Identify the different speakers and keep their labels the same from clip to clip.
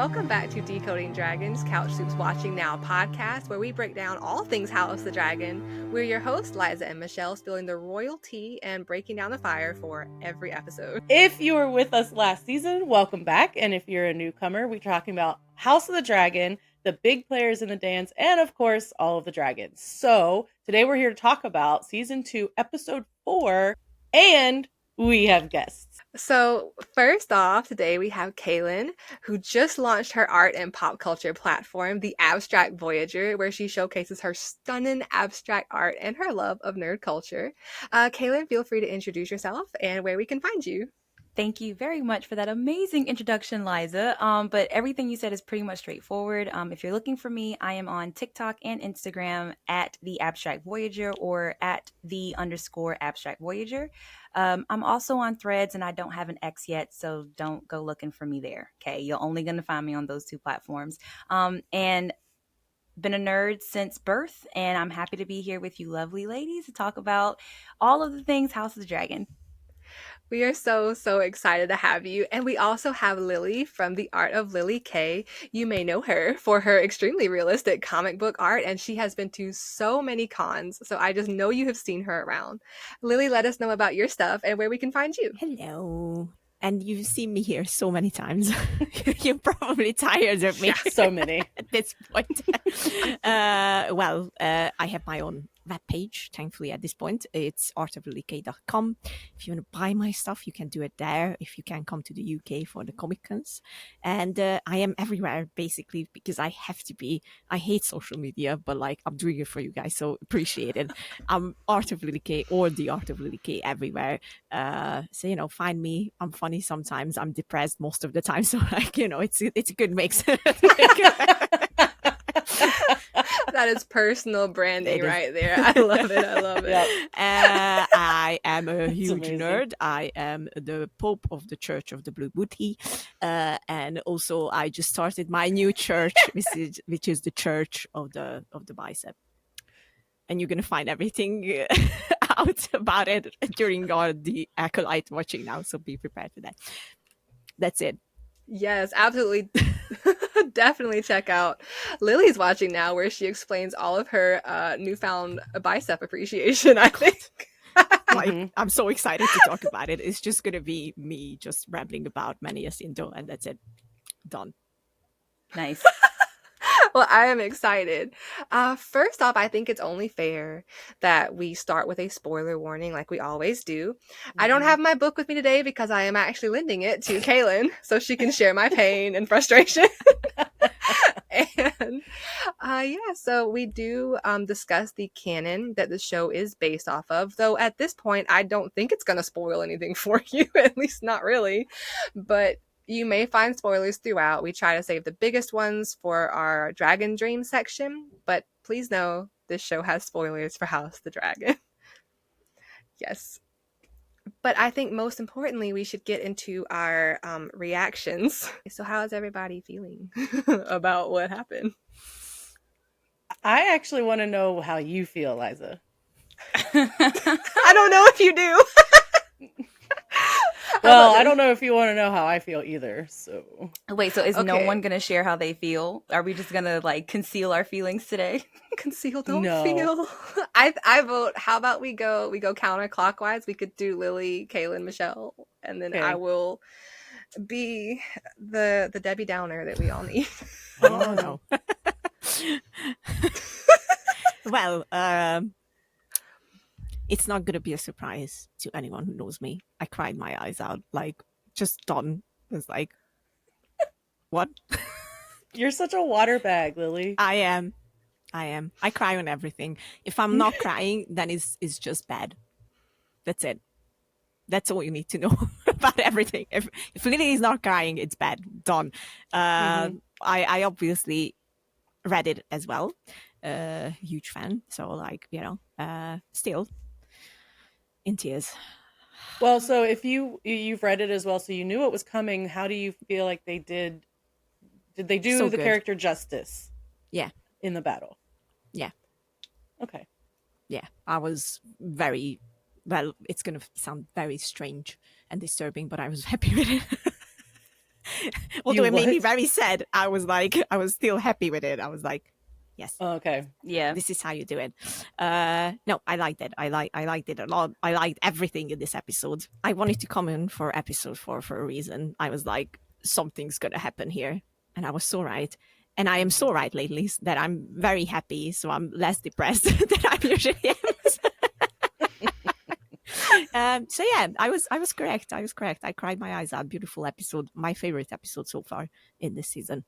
Speaker 1: welcome back to Decoding Dragons, CouchSoup's Watching Now podcast, where we break down all things House of the Dragon. We're your hosts, Liza and Michelle, spilling the royal tea and breaking down the fire for every episode.
Speaker 2: If you were with us last season, welcome back. And if you're a newcomer, we're talking about House of the Dragon, the big players in the dance, and of course, all of the dragons. So today we're here to talk about season 2, episode 4, and we have guests.
Speaker 1: So first off, today we have Kaelin, who just launched her art and pop culture platform, The Abstract Voyager, where she showcases her stunning abstract art and her love of nerd culture. Kaelin, feel free to introduce yourself and where we can find you.
Speaker 3: Thank you very much for that amazing introduction, Liza. But everything you said is pretty much straightforward. If you're looking for me, I am on TikTok and Instagram at The Abstract Voyager or at _Abstract Voyager. I'm also on Threads and I don't have an X yet, so don't go looking for me there. Okay, you're only going to find me on those two platforms. And been a nerd since birth, and I'm happy to be here with you lovely ladies to talk about all of the things House of the Dragon.
Speaker 1: We are so excited to have you. And we also have Lily from The Art of Lily K. You may know her for her extremely realistic comic book art, and she has been to so many cons, so I just know you have seen her around. Lily, let us know about your stuff and where we can find you.
Speaker 4: Hello. And you've seen me here so many times. You're probably tired of me.
Speaker 2: Yeah, so many.
Speaker 4: At this point. I have my own webpage, thankfully, at this point. It's artoflilyk.com. If you want to buy my stuff, you can do it there. If you can come to the UK for the Comic Cons. And I am everywhere, basically, because I have to be. I hate social media, but I'm doing it for you guys, so appreciate it. I'm Art of Lily K or The Art of Lily K everywhere. So, find me. I'm funny sometimes. I'm depressed most of the time. So, it's a good mix.
Speaker 1: That is personal branding right there. I love it.
Speaker 2: Yep.
Speaker 4: I am a huge
Speaker 2: amazing.
Speaker 4: nerd. I am the Pope of the Church of the Blue Booty. And also I just started my new church, which is the Church of the Bicep. And you're going to find everything out about it during the Acolyte watching now. So be prepared for that. That's it.
Speaker 1: Yes, absolutely. Definitely check out Lily's Watching Now, where she explains all of her newfound bicep appreciation, I think.
Speaker 4: I'm so excited to talk about it. It's just going to be me just rambling about Many a Cinto, and that's it. Done.
Speaker 3: Nice.
Speaker 1: Well, I am excited. First off, I think it's only fair that we start with a spoiler warning like we always do. I don't have my book with me today because I am actually lending it to Kaelin so she can share my pain and frustration. And so we do discuss the canon that the show is based off of, though at this point I don't think it's going to spoil anything for you, at least not really. But you may find spoilers throughout. We try to save the biggest ones for our Dragon Dream section, but please know this show has spoilers for House of the Dragon. Yes. But I think most importantly, we should get into our reactions. So how is everybody feeling about what happened?
Speaker 2: I actually want to know how you feel, Liza.
Speaker 1: I don't know if you do.
Speaker 2: Well, I don't know if you want to know how I feel either, so...
Speaker 3: Wait, so is no
Speaker 1: Okay.
Speaker 3: one going to share how they feel? Are we just going to, conceal our feelings today?
Speaker 1: Conceal, don't
Speaker 2: No.
Speaker 1: feel. I vote, how about we go counterclockwise? We could do Lily, Kaelin, Michelle, and then
Speaker 2: Okay.
Speaker 1: I will be the Debbie Downer that we all need.
Speaker 4: Oh, no. Well, it's not going to be a surprise to anyone who knows me. I cried my eyes out, just done. It's like, what?
Speaker 2: You're such a water bag, Lily.
Speaker 4: I am. I cry on everything. If I'm not crying, then it's just bad. That's it. That's all you need to know about everything. If Lily is not crying, it's bad. Done. I obviously read it as well. Huge fan. So still in tears.
Speaker 2: Well, so if you've read it as well, so you knew it was coming, how do you feel like they did they do
Speaker 4: So
Speaker 2: the
Speaker 4: good.
Speaker 2: character justice?
Speaker 4: Yeah.
Speaker 2: In the battle?
Speaker 4: Yeah.
Speaker 2: Okay.
Speaker 4: Yeah. I was very, well, it's going to sound very strange and disturbing, but I was happy with it. Although it made me
Speaker 2: what?
Speaker 4: very sad, I was still happy with it. I was like, yes,
Speaker 2: Okay.
Speaker 3: Yeah.
Speaker 4: this is how you do it. No, I liked it. I liked it a lot. I liked everything in this episode. I wanted to come in for episode 4 for a reason. I was like, something's gonna happen here, and I was so right. And I am so right lately that I'm very happy, so I'm less depressed than I usually am. So yeah, I was correct. I was correct. I cried my eyes out. Beautiful episode. My favorite episode so far in this season.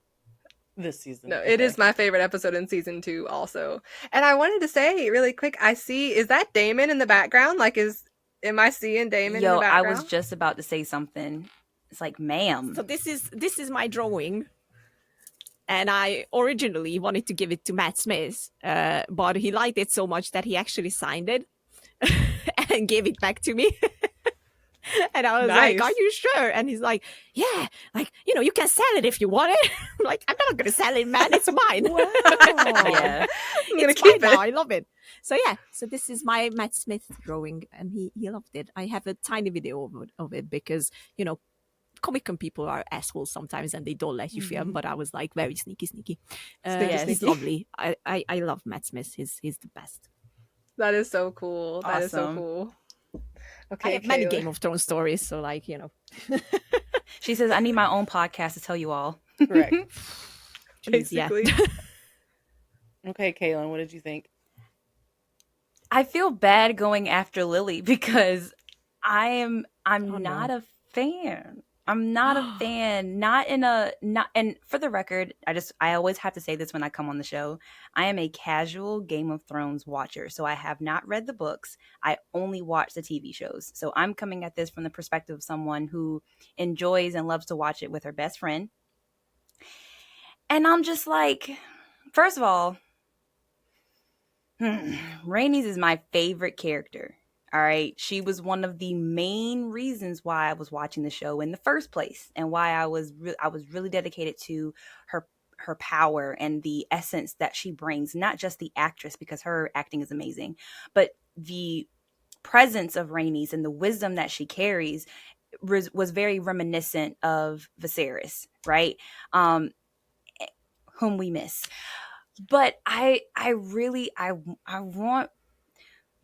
Speaker 2: This season.
Speaker 1: No, it is my favorite episode in season 2 also. And I wanted to say really quick, is that Daemon in the background? Like am I seeing Daemon in
Speaker 3: Yo,
Speaker 1: the
Speaker 3: I
Speaker 1: background?
Speaker 3: was just about to say something. It's like, ma'am.
Speaker 4: So this is my drawing. And I originally wanted to give it to Matt Smith, but he liked it so much that he actually signed it and gave it back to me. And I was
Speaker 1: Nice.
Speaker 4: like, are you sure? And he's like, yeah, like, you can sell it if you want it. I'm like, I'm not going to sell it, man. It's mine.
Speaker 2: Wow.
Speaker 3: Yeah.
Speaker 1: I'm gonna
Speaker 4: It's
Speaker 1: keep
Speaker 4: mine
Speaker 1: it.
Speaker 4: now. I love it. So yeah, so this is my Matt Smith drawing, and he loved it. I have a tiny video of it because, Comic-Con people are assholes sometimes and they don't let you film, but I was like very sneaky.
Speaker 3: Yes.
Speaker 4: He's lovely. I love Matt Smith. He's the best.
Speaker 1: That is so cool. That is so
Speaker 3: Awesome.
Speaker 1: cool.
Speaker 4: I
Speaker 1: Okay,
Speaker 4: have many
Speaker 1: Kaelin.
Speaker 4: Game of Thrones stories, so like,
Speaker 3: She says, I need my own podcast to tell you all.
Speaker 2: Correct.
Speaker 4: Jeez, yeah.
Speaker 1: Basically.
Speaker 2: Okay, Kaelin, what did you think?
Speaker 3: I feel bad going after Lily because I'm not a fan. I'm not a fan. And for the record, I always have to say this when I come on the show. I am a casual Game of Thrones watcher. So I have not read the books. I only watch the TV shows. So I'm coming at this from the perspective of someone who enjoys and loves to watch it with her best friend. And I'm just like, first of all, Rhaenys is my favorite character. All right. She was one of the main reasons why I was watching the show in the first place, and why I was really dedicated to her power and the essence that she brings, not just the actress, because her acting is amazing, but the presence of Rhaenys and the wisdom that she carries was very reminiscent of Viserys, right? Whom we miss. But I really want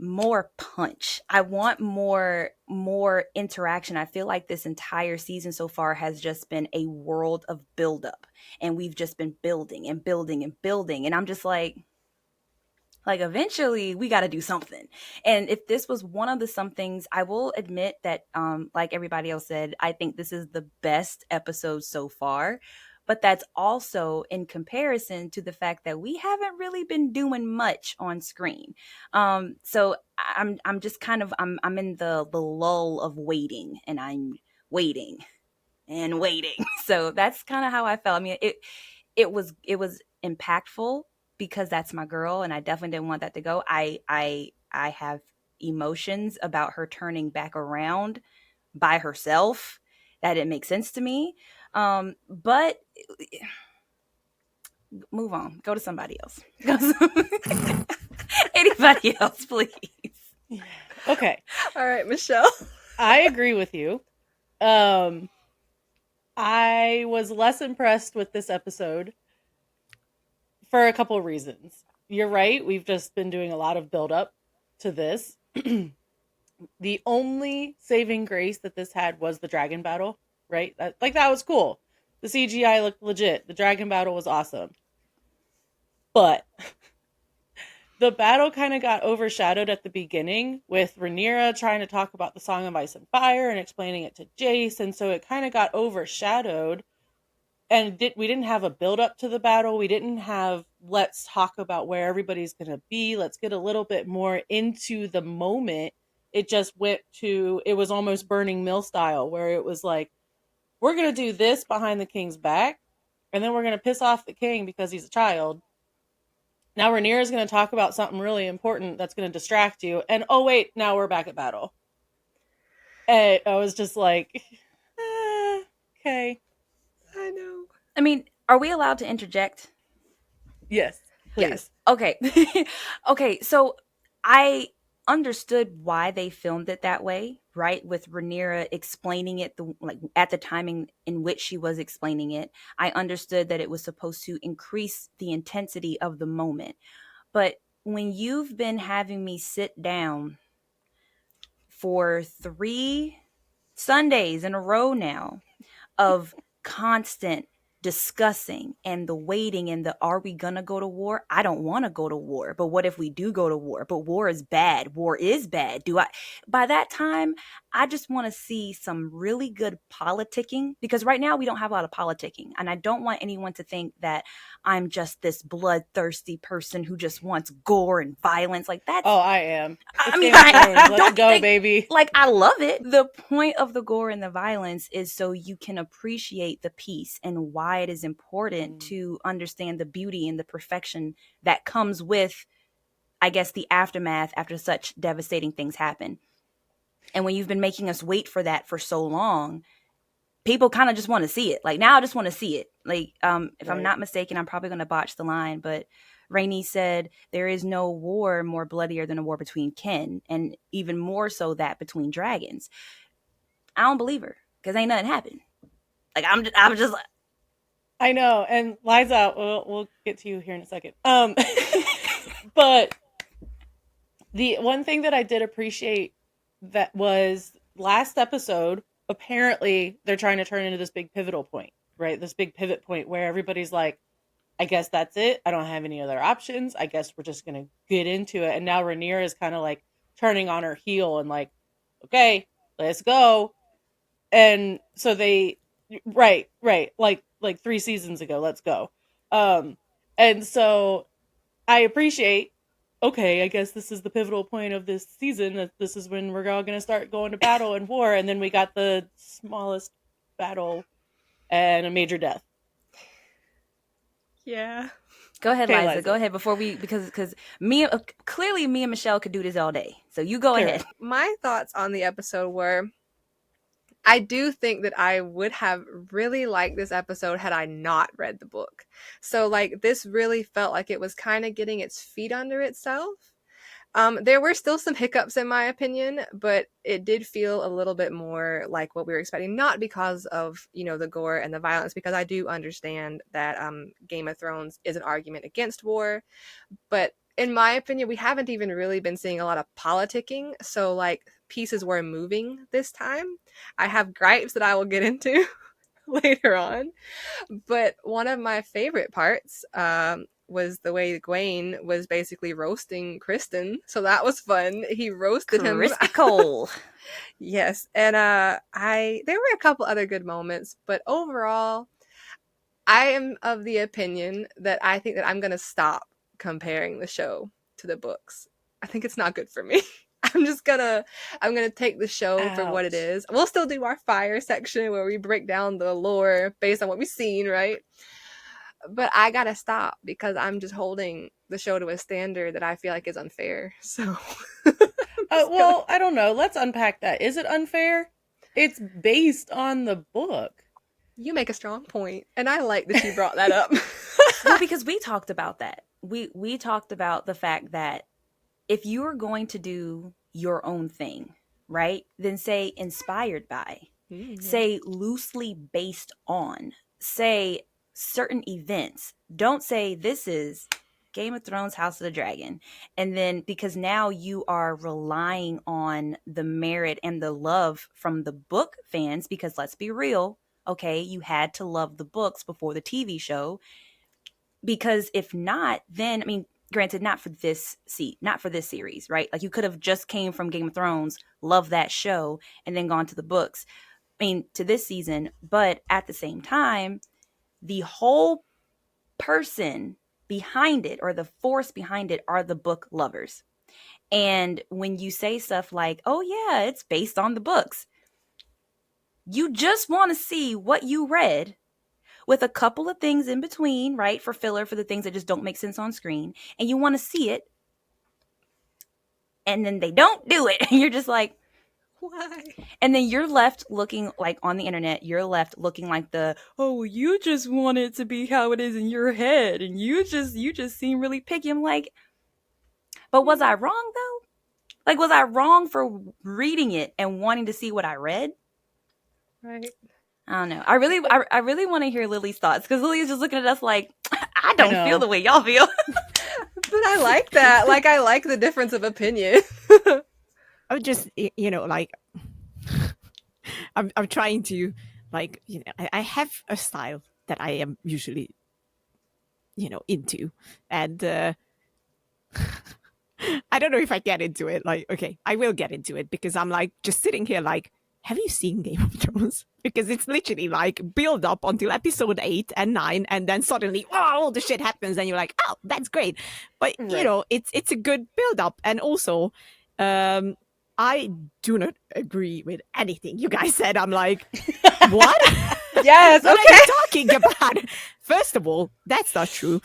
Speaker 3: more punch. I want more interaction. I feel like this entire season so far has just been a world of buildup, and we've just been building and building and building. And I'm just like eventually we got to do something. And if this was one of the somethings, I will admit that, like everybody else said, I think this is the best episode so far. But that's also in comparison to the fact that we haven't really been doing much on screen. So I'm just kind of I'm in the lull of waiting, and I'm waiting and waiting. So that's kind of how I felt. I mean, it was impactful because that's my girl, and I definitely didn't want that to go. I have emotions about her turning back around by herself. That didn't make sense to me. But move on. Go to somebody else. Anybody else, please.
Speaker 2: Okay.
Speaker 1: All right, Michelle.
Speaker 2: I agree with you. I was less impressed with this episode for a couple of reasons. You're right. We've just been doing a lot of build up to this. The only saving grace that this had was the dragon battle, right? That was cool. The CGI looked legit. The dragon battle was awesome. But the battle kind of got overshadowed at the beginning with Rhaenyra trying to talk about the Song of Ice and Fire and explaining it to Jace. And so it kind of got overshadowed. And we didn't have a build up to the battle. We didn't have, let's talk about where everybody's going to be. Let's get a little bit more into the moment. It just went to, it was almost Burning Mill style, where it was like, we're going to do this behind the king's back, and then we're going to piss off the king because he's a child. Now Rhaenyra is going to talk about something really important that's going to distract you. And oh, wait, now we're back at battle. And I was just like, okay.
Speaker 1: I know.
Speaker 3: I mean, are we allowed to interject?
Speaker 2: Yes. Please.
Speaker 1: Yes.
Speaker 3: Okay. Okay, so I understood why they filmed it that way, right, with Rhaenyra explaining it at the timing in which she was explaining it, I understood that it was supposed to increase the intensity of the moment. But when you've been having me sit down for 3 Sundays in a row now of constant discussing and the waiting and the are we gonna go to war? I don't want to go to war, but what if we do go to war? But war is bad. War is bad. By that time, I just want to see some really good politicking, because right now we don't have a lot of politicking, and I don't want anyone to think that I'm just this bloodthirsty person who just wants gore and violence. Like that's
Speaker 2: I am.
Speaker 3: I mean, let's
Speaker 2: go, baby.
Speaker 3: Like, I love it. The point of the gore and the violence is so you can appreciate the piece and why it is important to understand the beauty and the perfection that comes with, I guess, the aftermath after such devastating things happen. And when you've been making us wait for that for so long, people kind of just want to see it. Like, now I just want to see it. Like, if I'm not mistaken, I'm probably going to botch the line, but Rhaenys said there is no war more bloodier than a war between kin, and even more so that between dragons. I don't believe her, because ain't nothing happened. Like, I'm just like,
Speaker 2: I know. And Liza, we'll get to you here in a second. But the one thing that I did appreciate that was last episode, apparently they're trying to turn into this big pivotal point, right? This big pivot point where everybody's like, I guess that's it. I don't have any other options. I guess we're just going to get into it. And now Rhaenyra is kind of like turning on her heel and like, okay, let's go. And so right. Like 3 seasons ago, let's go. And so I appreciate, okay, I guess this is the pivotal point of this season. This is when we're all going to start going to battle and war. And then we got the smallest battle and a major death.
Speaker 1: Yeah.
Speaker 3: Go ahead, okay, Liza. Go ahead because clearly me and Michelle could do this all day. So you go ahead.
Speaker 1: My thoughts on the episode were, I do think that I would have really liked this episode had I not read the book. So like this really felt like it was kind of getting its feet under itself. There were still some hiccups in my opinion, but it did feel a little bit more like what we were expecting, not because of, the gore and the violence, because I do understand that Game of Thrones is an argument against war, but in my opinion, we haven't even really been seeing a lot of politicking, so like pieces were moving this time. I have gripes that I will get into later on, but one of my favorite parts was the way Gawain was basically roasting Kristen. So that was fun. He roasted him.
Speaker 3: Cole.
Speaker 1: Yes. And there were a couple other good moments, but overall, I am of the opinion that I think that I'm going to stop comparing the show to the books. I think it's not good for me. I'm gonna take the show for what it is. We'll still do our fire section where we break down the lore based on what we've seen, right? But I gotta stop because I'm just holding the show to a standard that I feel like is unfair. So,
Speaker 2: well, I don't know. Let's unpack that. Is it unfair? It's based on the book.
Speaker 1: You make a strong point, and I like that you brought that up.
Speaker 3: Well, because we talked about that. We talked about the fact that if you are going to do your own thing, right, then say inspired by, say loosely based on, say certain events. Don't say this is Game of Thrones House of the Dragon. And then because now you are relying on the merit and the love from the book fans, because let's be real, okay, you had to love the books before the TV show. Because if not, then, I mean, granted, not for this series, right? Like you could have just came from Game of Thrones, loved that show, and then gone to the books. I mean, to this season. But at the same time, the whole person behind it, or the force behind it, are the book lovers. And when you say stuff like, oh yeah, it's based on the books, you just want to see what you read with a couple of things in between, right? For filler, for the things that just don't make sense on screen. And you want to see it. And then they don't do it. And you're just like, why? And then you're left looking like on the internet, you're left looking like you just want it to be how it is in your head. And you just seem really picky. I'm like, but was I wrong though? Like, was I wrong for reading it and wanting to see what I read?
Speaker 1: Right.
Speaker 3: I don't know. I really want to hear Lily's thoughts, because Lily is just looking at us like, I don't
Speaker 2: know.
Speaker 3: feel the way y'all feel.
Speaker 1: But I like that. Like, I like the difference of opinion.
Speaker 4: I'm just, like, I'm trying to, like, I have a style that I am usually, into. And I don't know if I get into it. Like, okay, I will get into it, because I'm like just sitting here like, have you seen Game of Thrones? Because it's literally like build up until episode 8 and 9, and then suddenly, all the shit happens, and you're like, oh, that's great. But
Speaker 2: Right.
Speaker 4: it's a good build up. And also, I do not agree with anything you guys said. I'm like, what?
Speaker 1: Yes,
Speaker 4: What
Speaker 1: okay.
Speaker 4: are you talking about? First of all, that's not true.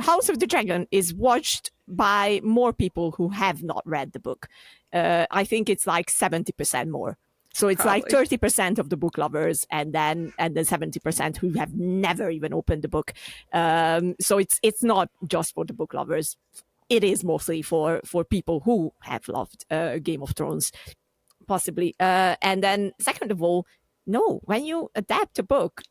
Speaker 4: House of the Dragon is watched by more people who have not read the book. I think it's like 70% more. So it's like
Speaker 1: Probably.
Speaker 4: 30% of the book lovers, and then 70% who have never even opened the book. So it's not just for the book lovers. It is mostly for people who have loved Game of Thrones, possibly. And then second of all, no, when you adapt a book,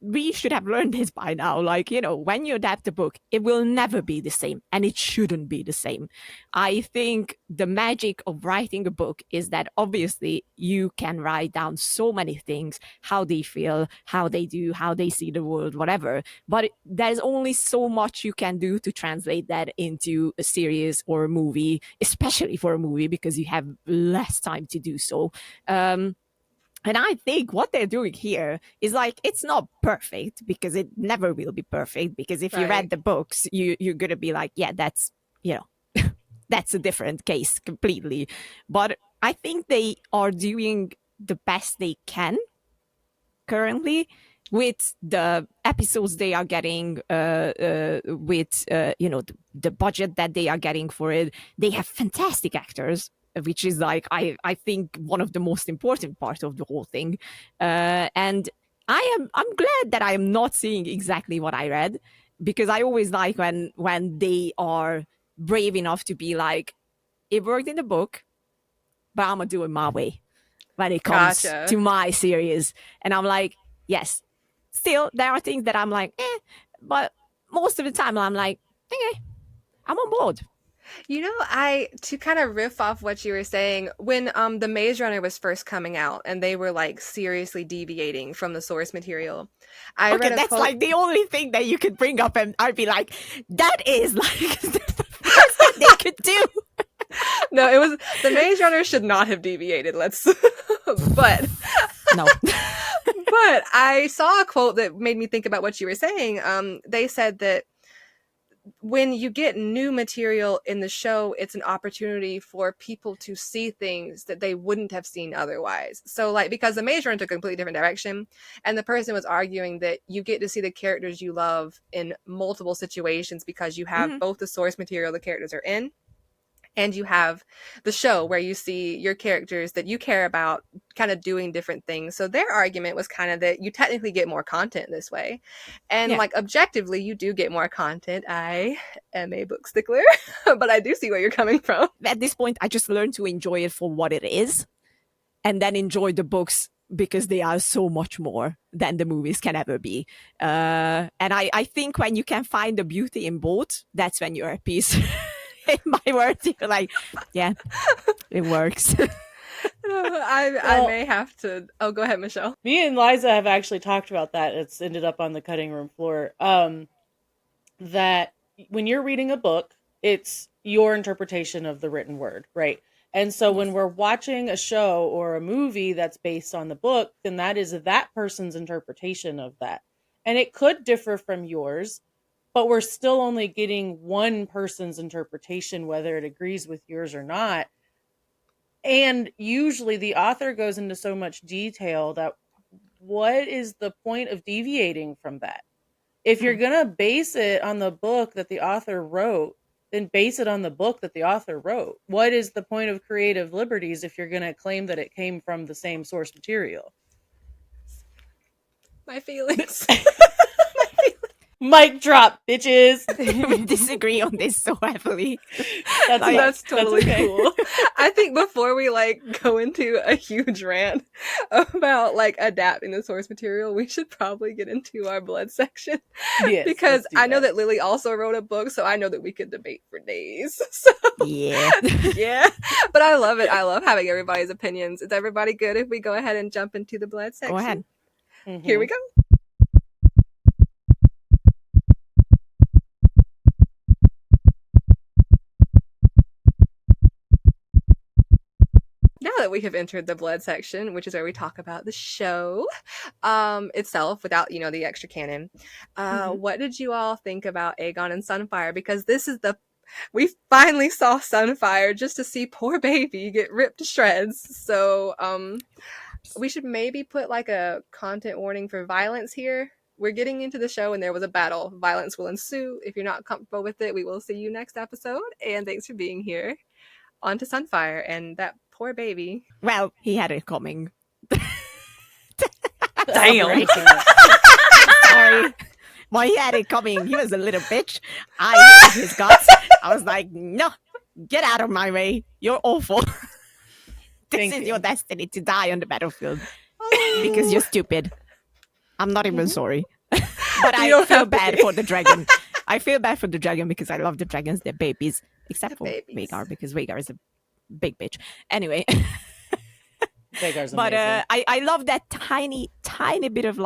Speaker 4: we should have learned this by now. Like, when you adapt a book, it will never be the same, and it shouldn't be the same. I think the magic of writing a book is that obviously you can write down so many things, how they feel, how they do, how they see the world, whatever. But there's only so much you can do to translate that into a series or a movie, especially for a movie, because you have less time to do so. And I think what they're doing here is like, it's not perfect, because it never will be perfect. Because if you read
Speaker 1: Right.
Speaker 4: the books, you're going to be like, yeah, that's, that's a different case completely. But I think they are doing the best they can currently with the episodes they are getting, with, the budget that they are getting for it. They have fantastic actors, which is like, I think one of the most important part of the whole thing. And I'm glad that I am not seeing exactly what I read, because I always like when they are brave enough to be like, it worked in the book, but I'm gonna do it my way when it comes to
Speaker 1: Gotcha.
Speaker 4: my series. And I'm like, yes, still there are things that I'm like, but most of the time I'm like, okay, I'm on board.
Speaker 1: I to kind of riff off what you were saying, when the Maze Runner was first coming out and they were like seriously deviating from the source material, I
Speaker 4: Okay,
Speaker 1: read a
Speaker 4: that's
Speaker 1: quote.
Speaker 4: like the only thing that you could bring up, and I'd be like, that is like the best that they could do.
Speaker 1: No, it was the Maze Runner should not have deviated. Let's but
Speaker 4: No.
Speaker 1: but I saw a quote that made me think about what you were saying. They said that when you get new material in the show, it's an opportunity for people to see things that they wouldn't have seen otherwise. So, like, because the Maze Runner took a completely different direction, and the person was arguing that you get to see the characters you love in multiple situations because you have
Speaker 4: Mhm.
Speaker 1: both the source material the characters are in, and you have the show where you see your characters that you care about kind of doing different things. So their argument was kind of that you technically get more content this way. And
Speaker 4: Yeah.
Speaker 1: like objectively, you do get more content. I am a book stickler, but I do see where you're coming from.
Speaker 4: At this point, I just learned to enjoy it for what it is, and then enjoy the books because they are so much more than the movies can ever be. And I think when you can find the beauty in both, that's when you're at peace. In my words, you're like, yeah, it works.
Speaker 1: I
Speaker 2: Well,
Speaker 1: may have to. Oh, go ahead, Michelle.
Speaker 2: me and Liza have actually talked about that. It's ended up on the cutting room floor. That when you're reading a book, it's your interpretation of the written word, right? And so when
Speaker 4: Yes.
Speaker 2: we're watching a show or a movie that's based on the book, then that is that person's interpretation of that. And it could differ from yours, but we're still only getting one person's interpretation, whether it agrees with yours or not. And usually the author goes into so much detail that what is the point of deviating from that? If you're
Speaker 4: Mm.
Speaker 2: going to base it on the book that the author wrote, then base it on the book that the author wrote. What is the point of creative liberties if you're going to claim that it came from the same source material?
Speaker 1: My feelings.
Speaker 2: Mic drop, bitches.
Speaker 4: We disagree on this so heavily.
Speaker 1: That's totally
Speaker 2: okay.
Speaker 1: cool. I think before we go into a huge rant about adapting the source material, we should probably get into our blood section.
Speaker 2: Yes,
Speaker 1: because
Speaker 2: let's do
Speaker 1: I know
Speaker 2: that.
Speaker 1: that Lily also wrote a book, so I know that we could debate for days. So
Speaker 4: Yeah.
Speaker 1: yeah, but I love it. I love having everybody's opinions. Is everybody good if we go ahead and jump into the blood section?
Speaker 4: Go ahead.
Speaker 1: Here we go. Now that we have entered the blood section, which is where we talk about the show itself without, the extra canon, what did you all think about Aegon and Sunfire? Because this is we finally saw Sunfire just to see poor baby get ripped to shreds. So we should maybe put a content warning for violence here. We're getting into the show and there was a battle. Violence will ensue. If you're not comfortable with it, we will see you next episode. And thanks for being here. On to Sunfire and that poor baby.
Speaker 4: Well, he had it coming.
Speaker 3: Damn.
Speaker 4: Sorry. Well, he had it coming. He was a little bitch. I hated his guts. I was like, no, get out of my way. You're awful. This is your destiny to die on the battlefield because you're stupid. I'm not even sorry. But I feel bad for the dragon. I feel bad for the dragon because I love the dragons. They're babies. Except for Vhagar, because Vhagar is a big bitch. Anyway.
Speaker 2: Vhagar's amazing.
Speaker 4: But I love that tiny bit of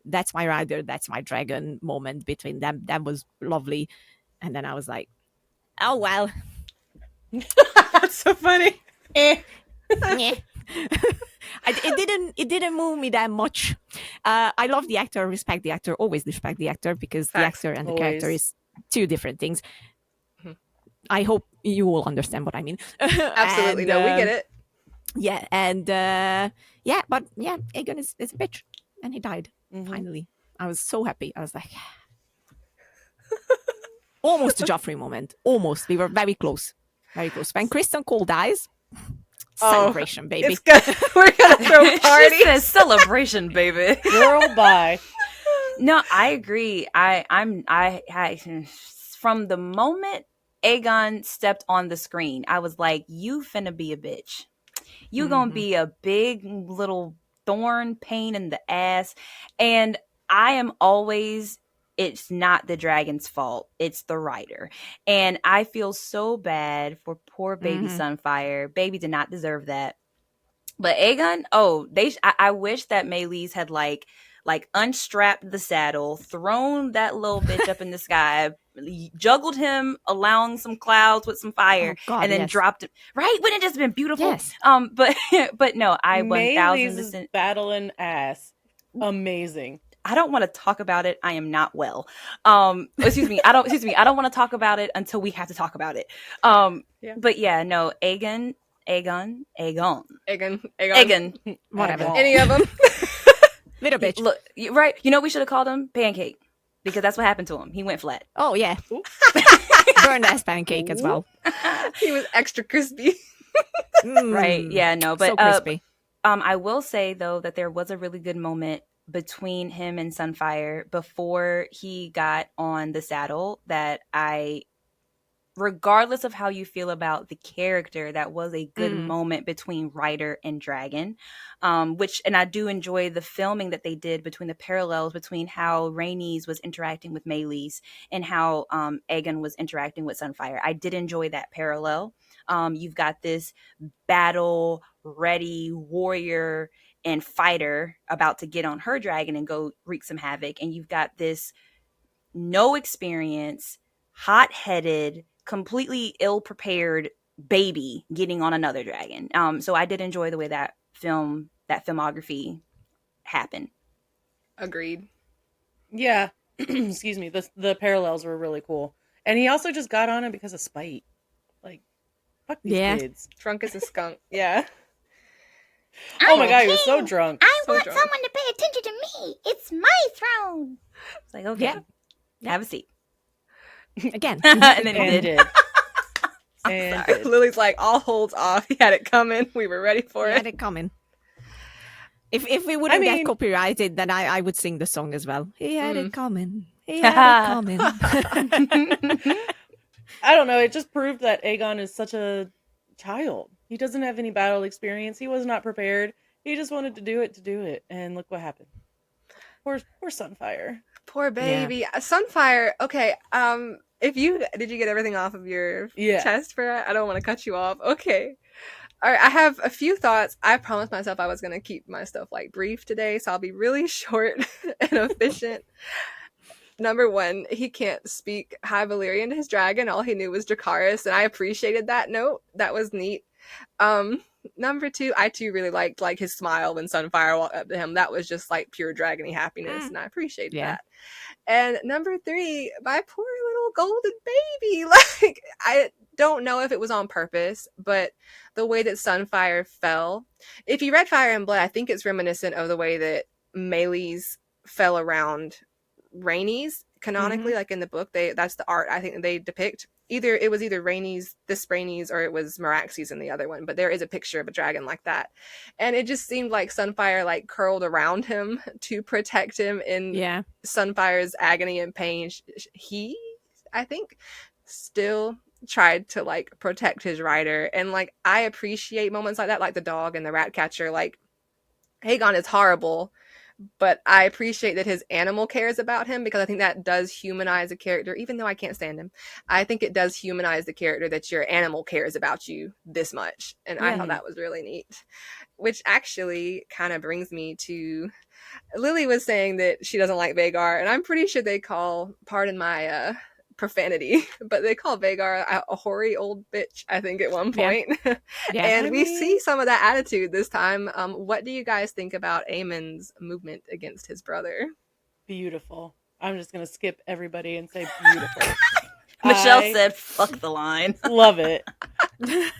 Speaker 4: that's my rider, that's my dragon moment between them. That was lovely. And then I was like, oh, well.
Speaker 1: That's so funny.
Speaker 4: It didn't move me that much. I love the actor, respect the actor, always respect the actor, because the actor and the character is two different things. I hope you will understand what I mean.
Speaker 1: Absolutely. No, we get it.
Speaker 4: Yeah, and but Aegon is a bitch, and he died finally. I was so happy. I was like, almost a Joffrey moment. Almost. We were very close. Very close. When Kristen Cole dies, celebration, baby.
Speaker 1: We're gonna throw a party.
Speaker 3: She says celebration, baby.
Speaker 2: Girl, bye.
Speaker 3: No, I agree. I from the moment Aegon stepped on the screen, I was like, you finna be a bitch. You gonna be a big little thorn pain in the ass. And I am always, it's not the dragon's fault. It's the writer. And I feel so bad for poor baby Sunfire. Baby did not deserve that. But Aegon, I wish that Meleys had unstrapped the saddle, thrown that little bitch up in the sky, juggled him along some clouds with some fire, and then dropped it. Right? Wouldn't it just been beautiful?
Speaker 4: Yes.
Speaker 3: But no, I 1000%
Speaker 2: battling ass. Amazing.
Speaker 3: I don't want to talk about it. I am not well. Excuse me. I don't want to talk about it until we have to talk about it. But yeah, no, Aegon.
Speaker 4: Whatever.
Speaker 1: Any of them.
Speaker 4: Little bitch.
Speaker 3: Look, right. You know we should have called him Pancake, because that's what happened to him. He went flat.
Speaker 4: Oh, yeah. Burned ass pancake as well.
Speaker 1: He was extra crispy.
Speaker 3: Right. Yeah, no, but
Speaker 4: so crispy.
Speaker 3: I will say, though, that there was a really good moment between him and Sunfire before he got on the saddle that regardless of how you feel about the character, that was a good moment between writer and dragon, and I do enjoy the filming that they did between the parallels between how Rhaenys was interacting with Meleys and how Aegon was interacting with Sunfire. I did enjoy that parallel. You've got this battle ready warrior and fighter about to get on her dragon and go wreak some havoc, and you've got this no experience, hot-headed, completely ill-prepared baby getting on another dragon. So I did enjoy the way that filmography happened.
Speaker 1: Agreed.
Speaker 2: Yeah. Excuse me. The parallels were really cool. And he also just got on it because of spite. Like, fuck these kids.
Speaker 1: Drunk as a skunk. Yeah.
Speaker 2: Oh my god, he was so drunk.
Speaker 5: I want someone to pay attention to me. It's my throne.
Speaker 3: It's like, okay, have a seat.
Speaker 4: Again.
Speaker 3: And then he
Speaker 2: And
Speaker 3: did.
Speaker 2: did. And did.
Speaker 1: Lily's like, all holds off. He had it coming. We were ready for
Speaker 4: We
Speaker 1: it.
Speaker 4: had it coming. If we wouldn't get copyrighted, then I would sing the song as well. He had it coming. He had it coming.
Speaker 2: I don't know. It just proved that Aegon is such a child. He doesn't have any battle experience. He was not prepared. He just wanted to do it. And look what happened. Poor Sunfire.
Speaker 1: Poor baby. Yeah. Sunfire. Okay. Did you get everything off of your chest for it? I don't want to cut you off. Okay. All right. I have a few thoughts. I promised myself I was going to keep my stuff like brief today, so I'll be really short and efficient. Number one, he can't speak High Valyrian to his dragon. All he knew was Dracarys, and I appreciated that note. That was neat. Number two, I too really liked like his smile when Sunfire walked up to him. That was just like pure dragony happiness, and I appreciated that. And number three, my poor little golden baby. Like, I don't know if it was on purpose, but the way that Sunfire fell. If you read Fire and Blood, I think it's reminiscent of the way that Meleys fell around Rhaenys canonically, like in the book. That's the art I think they depict. It was either this Rhaenys, or it was Meraxes in the other one, but there is a picture of a dragon like that. And it just seemed like Sunfire like curled around him to protect him in Sunfire's agony and pain. He, I think, still tried to like protect his rider. And like, I appreciate moments like that, like the dog and the rat catcher. Like, Aegon is horrible, but I appreciate that his animal cares about him, because I think that does humanize a character, even though I can't stand him. I think it does humanize the character that your animal cares about you this much. And I thought that was really neat. Which actually kind of brings me to, Lily was saying that she doesn't like Vhagar, and I'm pretty sure they call, pardon my profanity, but they call Vhagar a hoary old bitch, I think, at one point. And we see some of that attitude this time. What do you guys think about Aemond's movement against his brother?
Speaker 2: Beautiful. I'm just gonna skip everybody and say beautiful.
Speaker 3: Michelle said fuck the line.
Speaker 2: Love it.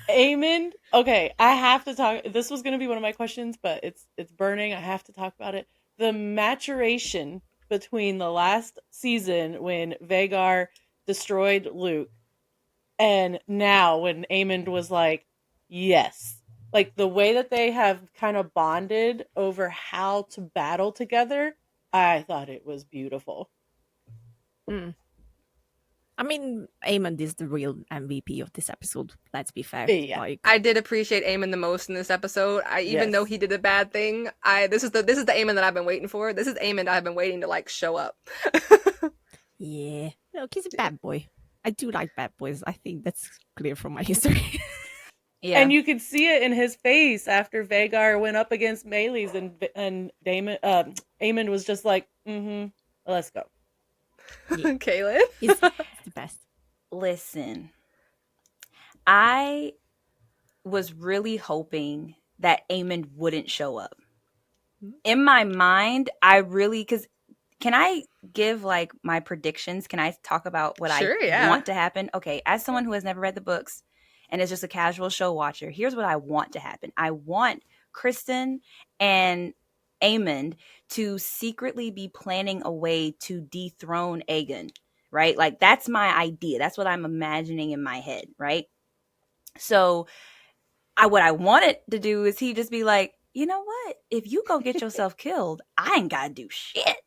Speaker 2: Aemond. Okay, I have to talk. This was gonna be one of my questions, but it's burning. I have to talk about it. The maturation between the last season when Vhagar destroyed Luke, and now when Aemond was like, yes. Like, the way that they have kind of bonded over how to battle together, I thought it was beautiful.
Speaker 4: I mean, Aemond is the real MVP of this episode, let's be fair.
Speaker 2: Yeah.
Speaker 4: Like,
Speaker 1: I did appreciate Aemond the most in this episode. Even though he did a bad thing, this is the Aemond that I've been waiting for. This is Aemond I've been waiting to like show up.
Speaker 4: Yeah. Look, he's a bad boy. I do like bad boys. I think that's clear from my history.
Speaker 2: And you could see it in his face after Vhagar went up against Meleys, and Aemond was just like, let's go.
Speaker 1: Yeah. Kaelin?
Speaker 4: He's the best.
Speaker 3: Listen, I was really hoping that Aemond wouldn't show up. In my mind, because can I give like my predictions? Can I talk about what I want to happen? Okay, as someone who has never read the books and is just a casual show watcher, here's what I want to happen. I want Kristen and Aemond to secretly be planning a way to dethrone Aegon, right? Like, that's my idea. That's what I'm imagining in my head, right? So what I wanted to do is he just be like, you know what? If you go get yourself killed, I ain't got to do shit.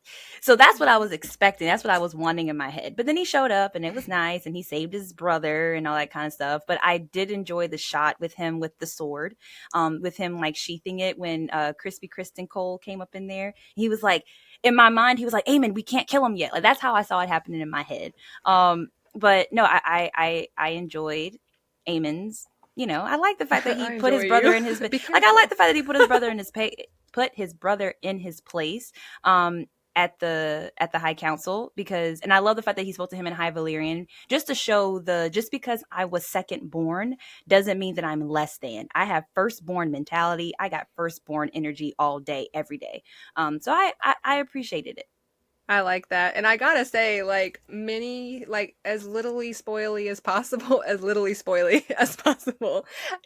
Speaker 3: So that's what I was expecting. That's what I was wanting in my head. But then he showed up and it was nice and he saved his brother and all that kind of stuff. But I did enjoy the shot with him with the sword, with him like sheathing it when Crispy Kristen Cole came up in there. He was like, in my mind, he was like, Aemond, we can't kill him yet. Like, that's how I saw it happening in my head. But no, I enjoyed Aemond's. You know, I like the fact that he put his brother in his like. I like the fact that he put his brother in his place at the High Council, and I love the fact that he spoke to him in High Valyrian, just to show just because I was second born doesn't mean that I'm less than. I have firstborn mentality. I got firstborn energy all day, every day. So I appreciated it.
Speaker 1: I like that. And I gotta say, like, as littly spoily as possible,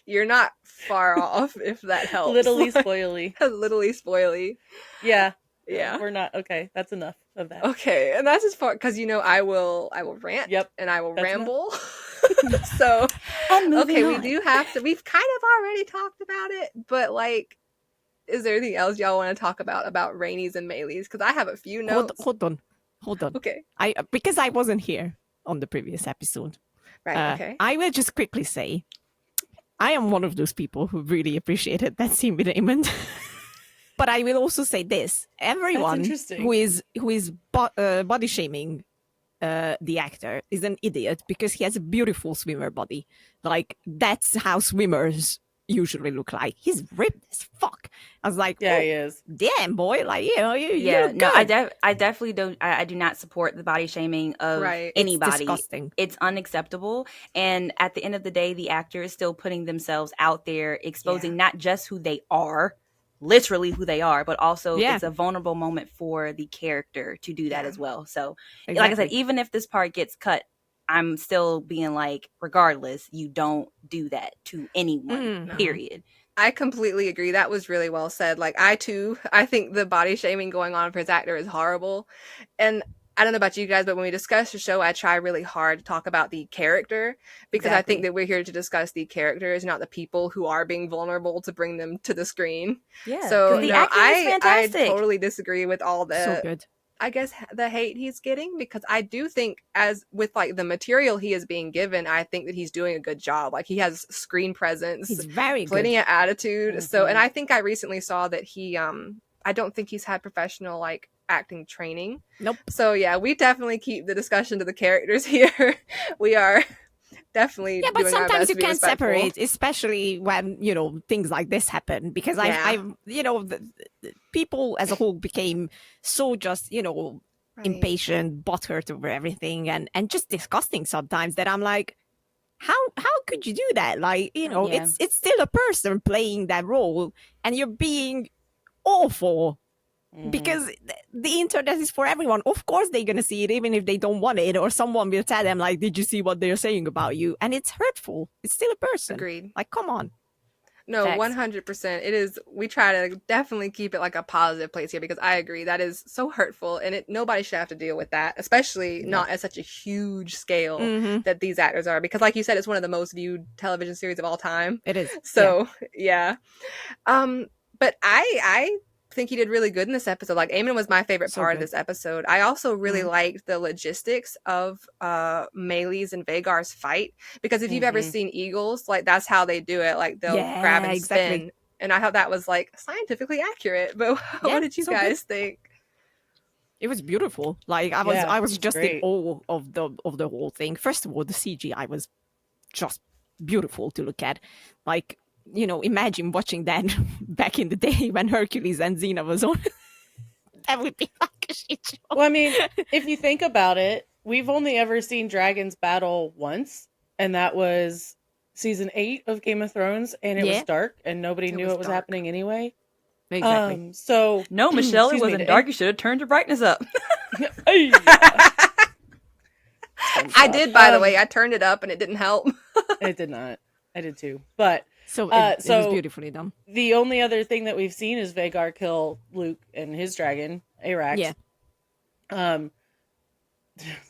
Speaker 1: you're not far off, if that helps.
Speaker 2: Littly spoily.
Speaker 1: Littly spoily.
Speaker 2: Yeah.
Speaker 1: Yeah.
Speaker 2: We're not, okay, that's enough of that.
Speaker 1: Okay, and that's as far, because, you know, I will rant, and I will ramble. So, okay, we do have to, we've kind of already talked about it, but, like, is there anything else y'all want to talk about Rhaenys and Meleys? Because I have a few notes.
Speaker 4: Hold on.
Speaker 1: Okay.
Speaker 4: Because I wasn't here on the previous episode.
Speaker 1: Right. Okay.
Speaker 4: I will just quickly say, I am one of those people who really appreciated that scene with Aemond. But I will also say this: everyone who is body shaming the actor is an idiot because he has a beautiful swimmer body. Like, that's how swimmers usually look like. He's ripped as fuck. I was like,
Speaker 2: yeah, he is.
Speaker 4: Damn, boy. Like, you know, you look
Speaker 3: no,
Speaker 4: good.
Speaker 3: I definitely don't. I do not support the body shaming of anybody.
Speaker 4: It's disgusting.
Speaker 3: It's unacceptable. And at the end of the day, the actor is still putting themselves out there, exposing not just who they are, literally who they are, but also it's a vulnerable moment for the character to do that as well. So like I said, even if this part gets cut, I'm still being like, regardless, you don't do that to anyone, period.
Speaker 1: I completely agree. That was really well said. Like, I think the body shaming going on for his actor is horrible. And I don't know about you guys, but when we discuss the show, I try really hard to talk about the character, because I think that we're here to discuss the characters, not the people who are being vulnerable to bring them to the screen.
Speaker 3: Yeah.
Speaker 1: So
Speaker 3: the acting is fantastic.
Speaker 1: I totally disagree with all the,
Speaker 4: so good.
Speaker 1: I guess, the hate he's getting, because I do think, as with like the material he is being given, I think that he's doing a good job. Like, he has screen presence.
Speaker 4: He's very good.
Speaker 1: Plenty of attitude. So, and I think I recently saw that he, I don't think he's had professional like acting training.
Speaker 4: Nope.
Speaker 1: So yeah, we definitely keep the discussion to the characters here. We are definitely
Speaker 4: but
Speaker 1: doing our
Speaker 4: sometimes
Speaker 1: best
Speaker 4: you
Speaker 1: to be
Speaker 4: can't
Speaker 1: respectful.
Speaker 4: separate, especially when things like this happen, because I the people as a whole became so just impatient, butthurt over everything, and just disgusting sometimes, that I'm like, how could you do that? Like, it's still a person playing that role, and you're being awful. Because the internet is for everyone. Of course they're gonna see it, even if they don't want it, or someone will tell them like, did you see what they're saying about you? And it's hurtful. It's still a person.
Speaker 1: Agreed.
Speaker 4: Like, come on.
Speaker 1: No, 100%. It is. We try to definitely keep it like a positive place here, because I agree that is so hurtful, and nobody should have to deal with that, especially not at such a huge scale that these actors are. Because, like you said, it's one of the most viewed television series of all time.
Speaker 4: It is.
Speaker 1: So yeah. But I think he did really good in this episode. Like, Aemond was my favorite part of this episode. I also really liked the logistics of Meleys and Vhagar's fight, because if you've ever seen eagles, like, that's how they do it. Like, they'll grab and spin, and I thought that was like scientifically accurate. But what did you guys think?
Speaker 4: It was beautiful. Like, I was just in awe of the whole thing. First of all, the CGI was just beautiful to look at. Like, imagine watching that back in the day when Hercules and Xena was on. That would be like a shit show.
Speaker 2: Well, I mean, if you think about it, we've only ever seen dragons battle once, and that was season 8 of Game of Thrones, and it was dark, and nobody knew it was happening anyway.
Speaker 4: Exactly.
Speaker 2: So
Speaker 3: no, Michelle, it wasn't dark. You should have turned your brightness up.
Speaker 1: I did, by the way. I turned it up, and it didn't help.
Speaker 2: It did not. I did too, but.
Speaker 4: So it was beautifully done.
Speaker 2: The only other thing that we've seen is Vhagar kill Luke and his dragon, Arax. Yeah.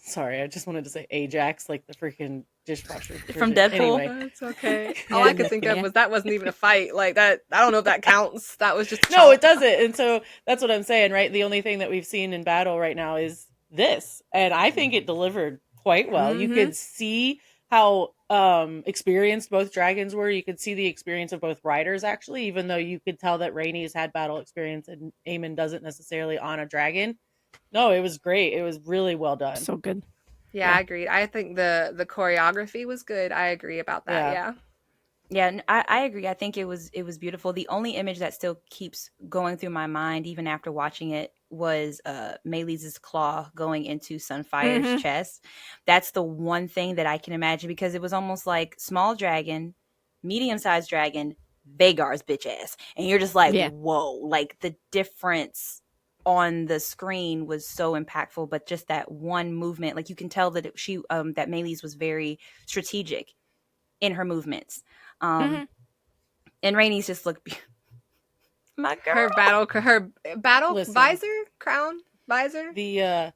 Speaker 2: Sorry, I just wanted to say Ajax, like the freaking dishwasher
Speaker 3: from Deadpool.
Speaker 1: Anyway. That's okay. All I could think of was that wasn't even a fight. Like, that, I don't know if that counts. That was just
Speaker 2: no, it doesn't. And so that's what I'm saying, right? The only thing that we've seen in battle right now is this, and I think it delivered quite well. You could see how experienced both dragons were. You could see the experience of both riders, actually, even though you could tell that Rhaenys had battle experience and Aemond doesn't necessarily on a dragon. No, it was great. It was really well done.
Speaker 4: So good.
Speaker 1: Yeah, I agreed. I think the choreography was good. I agree about that.
Speaker 3: Yeah, I agree. I think it was beautiful. The only image that still keeps going through my mind, even after watching it, was Meleys' claw going into Sunfire's chest. That's the one thing that I can imagine, because it was almost like small dragon, medium-sized dragon, Vhagar's bitch ass. And you're just like, whoa. Like, the difference on the screen was so impactful, but just that one movement, like, you can tell that that Meleys was very strategic in her movements. And Rhaenys just looked my girl.
Speaker 1: Her battle crown visor.
Speaker 2: The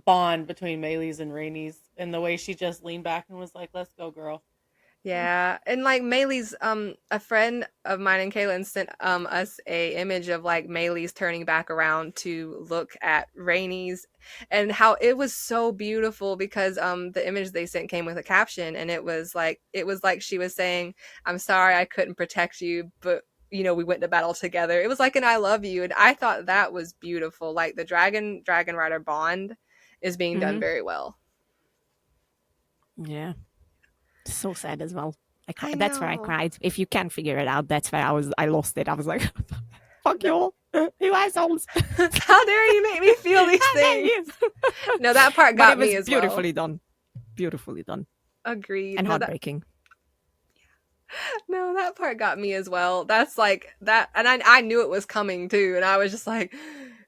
Speaker 2: bond between Meleys and Rhaenys, and the way she just leaned back and was like, "Let's go, girl."
Speaker 1: Yeah, and like Maylee's a friend of mine and Kaylin sent us a image of like Maylee's turning back around to look at Rhaenys and how it was so beautiful because the image they sent came with a caption and it was like she was saying, "I'm sorry I couldn't protect you, but you know, we went to battle together." It was like an "I love you," and I thought that was beautiful. Like the dragon rider bond is being done
Speaker 2: Mhm.
Speaker 1: very well.
Speaker 4: Yeah. So sad as well.
Speaker 1: I
Speaker 4: That's where I
Speaker 1: know.
Speaker 4: cried. If you can't figure it out, that's where I lost it. I was like, fuck you all. You assholes.
Speaker 1: How dare you make me feel these
Speaker 4: How dare
Speaker 1: things?
Speaker 4: you?
Speaker 1: No, that part
Speaker 4: But
Speaker 1: got
Speaker 4: it was
Speaker 1: me as
Speaker 4: beautifully
Speaker 1: well.
Speaker 4: done. Beautifully done.
Speaker 1: Agreed.
Speaker 4: And
Speaker 1: No, that
Speaker 4: heartbreaking.
Speaker 1: no, that part got me as well. That's like that, and I knew it was coming too, and I was just like,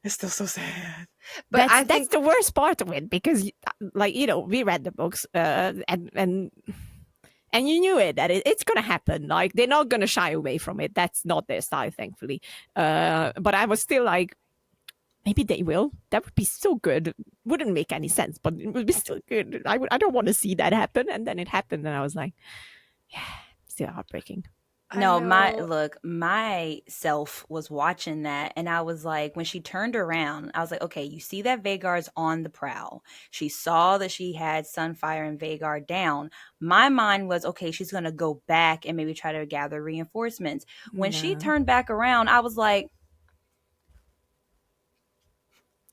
Speaker 1: it's still so sad. But I
Speaker 4: That's
Speaker 1: think
Speaker 4: the worst part of it because, like, you know, we read the books and you knew it that it's gonna happen. Like they're not gonna shy away from it. That's not their style, thankfully. But I was still like, maybe they will. That would be so good. Wouldn't make any sense, but it would be still good. I don't want to see that happen. And then it happened, and I was like, yeah, still heartbreaking.
Speaker 1: I
Speaker 3: No,
Speaker 1: know.
Speaker 3: my self was watching that, and I was like, when she turned around, I was like, okay, you see that Vhagar's on the prowl. She saw that she had Sunfire and Vhagar down. My mind was, okay, she's gonna go back and maybe try to gather reinforcements. When she
Speaker 4: No,
Speaker 3: turned back around, I was like,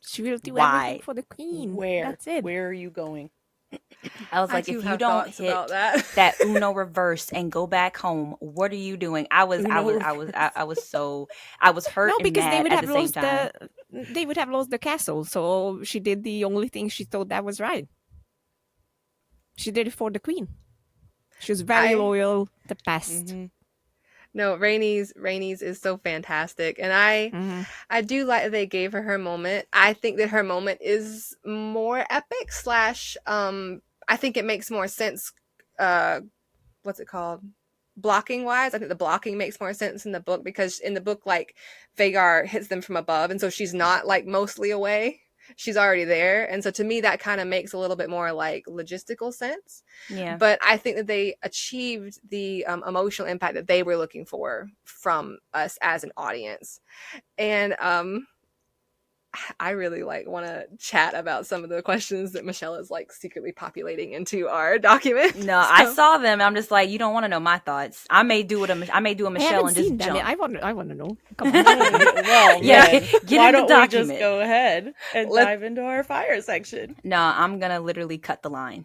Speaker 4: she will do everything
Speaker 3: why?
Speaker 4: for the queen.
Speaker 2: Where?
Speaker 4: That's it.
Speaker 2: Where are you going?
Speaker 3: I was
Speaker 1: I
Speaker 3: like,
Speaker 1: too
Speaker 3: if you
Speaker 1: have
Speaker 3: don't
Speaker 1: thoughts about
Speaker 3: hit
Speaker 1: that.
Speaker 3: that Uno reverse and go back home, what are you doing?
Speaker 2: Uno
Speaker 3: I was hurt
Speaker 4: No,
Speaker 3: and
Speaker 4: because they
Speaker 3: mad
Speaker 4: would
Speaker 3: at the
Speaker 4: have
Speaker 3: same
Speaker 4: lost
Speaker 3: time.
Speaker 4: the castle. So she did the only thing she thought that was right. She did it for the queen. She was very
Speaker 1: I
Speaker 4: loyal. The best.
Speaker 2: Mm-hmm.
Speaker 1: No, Rainey's is so fantastic, and I do like that they gave her moment. I think that her moment is more epic slash I think it makes more sense. What's it called? Blocking wise, I think the blocking makes more sense in the book because in the book, like Vhagar hits them from above, and so she's not like mostly away. She's already there, and so to me that kind of makes a little bit more like logistical sense.
Speaker 3: Yeah.
Speaker 1: But I think that they achieved the emotional impact that they were looking for from us as an audience, and I really like want to chat about some of the questions that Michelle is like secretly populating into our document.
Speaker 3: No, I
Speaker 1: So
Speaker 3: saw them. I'm just like, you don't want to know my thoughts. I may do I may do a
Speaker 4: I
Speaker 3: Michelle
Speaker 4: haven't
Speaker 3: and just
Speaker 4: seen them.
Speaker 3: jump.
Speaker 4: I want to know. Come on.
Speaker 2: Well,
Speaker 3: Yeah,
Speaker 2: then,
Speaker 3: get
Speaker 2: why
Speaker 3: in the
Speaker 2: don't we just
Speaker 3: document.
Speaker 2: go ahead and
Speaker 1: Let-
Speaker 2: dive into our fire section?
Speaker 3: No, I'm gonna literally cut the line.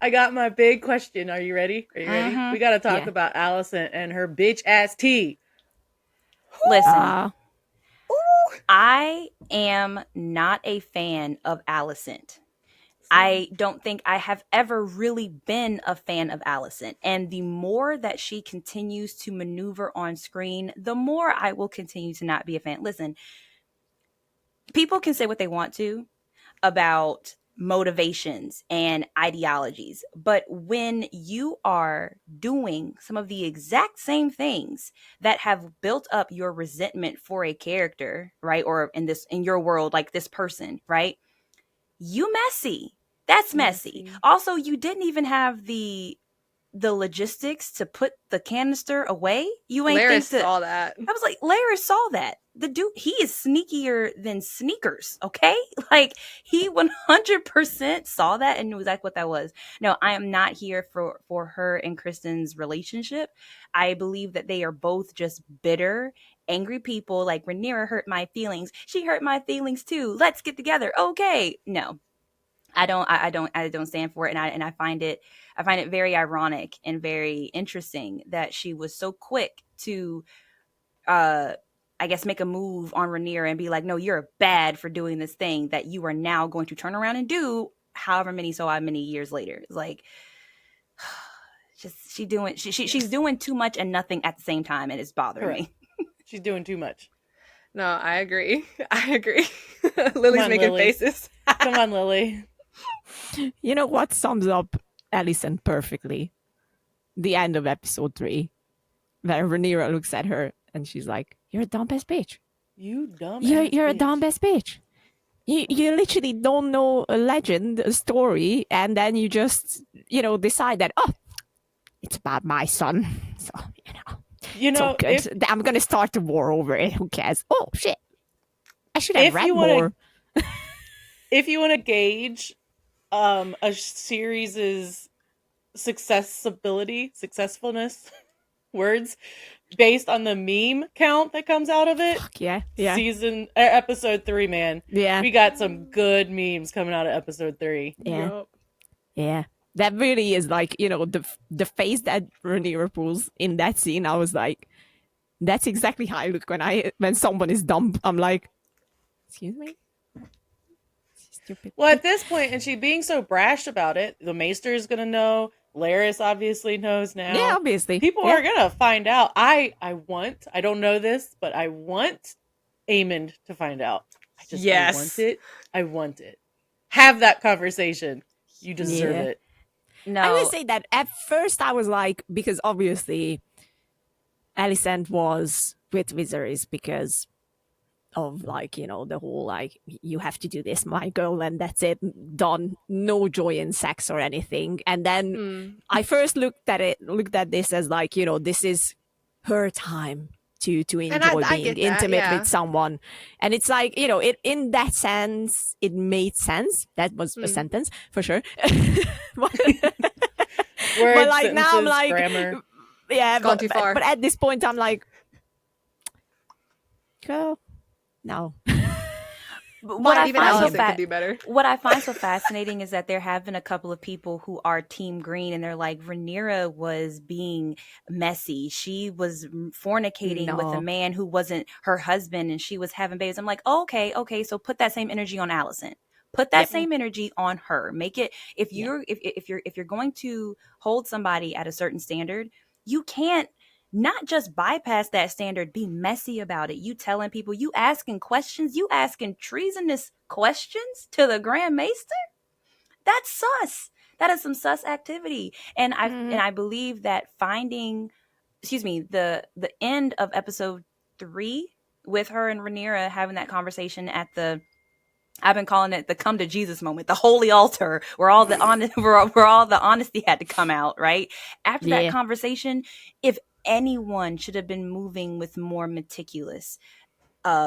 Speaker 2: I got my big question. Are you ready? Are you ready?
Speaker 3: Mhm.
Speaker 2: We got to talk
Speaker 4: Yeah.
Speaker 2: about Alicent and her bitch ass tea.
Speaker 3: Listen,
Speaker 1: Ooh.
Speaker 3: I am not a fan of Alicent. I don't think I have ever really been a fan of Alicent. And the more that she continues to maneuver on screen, the more I will continue to not be a fan. Listen, people can say what they want to about motivations and ideologies, but when you are doing some of the exact same things that have built up your resentment for a character, right? Or in your world, like this person, right? You messy. That's messy. Also, you didn't even have the logistics to put the canister away. You ain't think
Speaker 1: Laris
Speaker 3: to.
Speaker 1: saw that.
Speaker 3: I was like, Larry saw that. The dude, he is sneakier than sneakers, okay? Like, he 100% saw that and knew exactly what that was. No, I am not here for her and Kristen's relationship. I believe that they are both just bitter, angry people. Like, Rhaenyra hurt my feelings. She hurt my feelings too. Let's get together. Okay. No, I don't stand for it, and I find it very ironic and very interesting that she was so quick to I guess make a move on Rhaenyra and be like, no, you're bad for doing this thing that you are now going to turn around and do however many years later. It's like just she's doing too much and nothing at the same time, and it's bothering
Speaker 2: Correct.
Speaker 3: me.
Speaker 2: She's doing too much.
Speaker 1: No, I agree. I agree. Lily's
Speaker 2: on,
Speaker 1: making
Speaker 2: Lily.
Speaker 1: faces.
Speaker 2: Come on, Lily.
Speaker 4: You know what sums up Alicent perfectly? The end of episode 3, where Rhaenyra looks at her and she's like, "You're a dumb ass bitch.
Speaker 2: You dumb
Speaker 4: You're a
Speaker 2: bitch.
Speaker 4: dumbass bitch. You literally don't know a legend, a story, and then you just, decide that, oh, it's about my son. So,
Speaker 2: You
Speaker 4: it's all
Speaker 2: know,
Speaker 4: good. I'm going to start the war over it. Who cares? Oh, shit. I should have
Speaker 2: if
Speaker 4: read
Speaker 2: you want
Speaker 4: more.
Speaker 2: to if you want to gauge a series' successfulness, words, based on the meme count that comes out of it,
Speaker 4: Fuck yeah.
Speaker 2: episode 3, man.
Speaker 4: Yeah.
Speaker 2: We got some good memes coming out of episode 3.
Speaker 4: Yeah.
Speaker 1: Yup.
Speaker 4: Yeah. That really is like, the face that Rhaenyra pulls in that scene. I was like, that's exactly how I look when someone is dumb. I'm like, excuse me? Stupid.
Speaker 2: Well, at this point, and she being so brash about it, the Maester is going to know. Larys obviously knows now.
Speaker 4: Yeah, obviously.
Speaker 2: People are going to find out. I don't know this, but I want Aemond to find out.
Speaker 1: Yes.
Speaker 2: I want it. Have that conversation. You deserve it.
Speaker 3: No,
Speaker 4: I would say that at first I was like, because obviously Alicent was with Viserys because of the whole you have to do this, my girl, and that's it, done, no joy in sex or anything. And then I first looked at this as this is her time to enjoy being intimate with someone. And it's it, in that sense, it made sense. That was a sentence for sure. But
Speaker 2: Words,
Speaker 4: now I'm like,
Speaker 2: grammar.
Speaker 4: Yeah,
Speaker 1: gone too far.
Speaker 4: But at this point, I'm like, girl, no.
Speaker 3: What I
Speaker 1: even
Speaker 3: find so
Speaker 1: Alicent could do better.
Speaker 3: What I find so fascinating is that there have been a couple of people who are Team Green, and they're like, Rhaenyra was being messy. She was fornicating with a man who wasn't her husband, and she was having babies. I'm like, okay, so put that same energy on Alicent. Put that same energy on her. Make it, if you're going to hold somebody at a certain standard, you can't not just bypass that standard, be messy about it. You telling people, you asking questions, you asking treasonous questions to the Grand Maester. That's sus. That is some sus activity. And I believe that finding, the end of episode 3 with her and Rhaenyra having that conversation at the, I've been calling it the come to Jesus moment, the holy altar, where all the where all the honesty had to come out, right? After that conversation, if anyone should have been moving with more meticulous,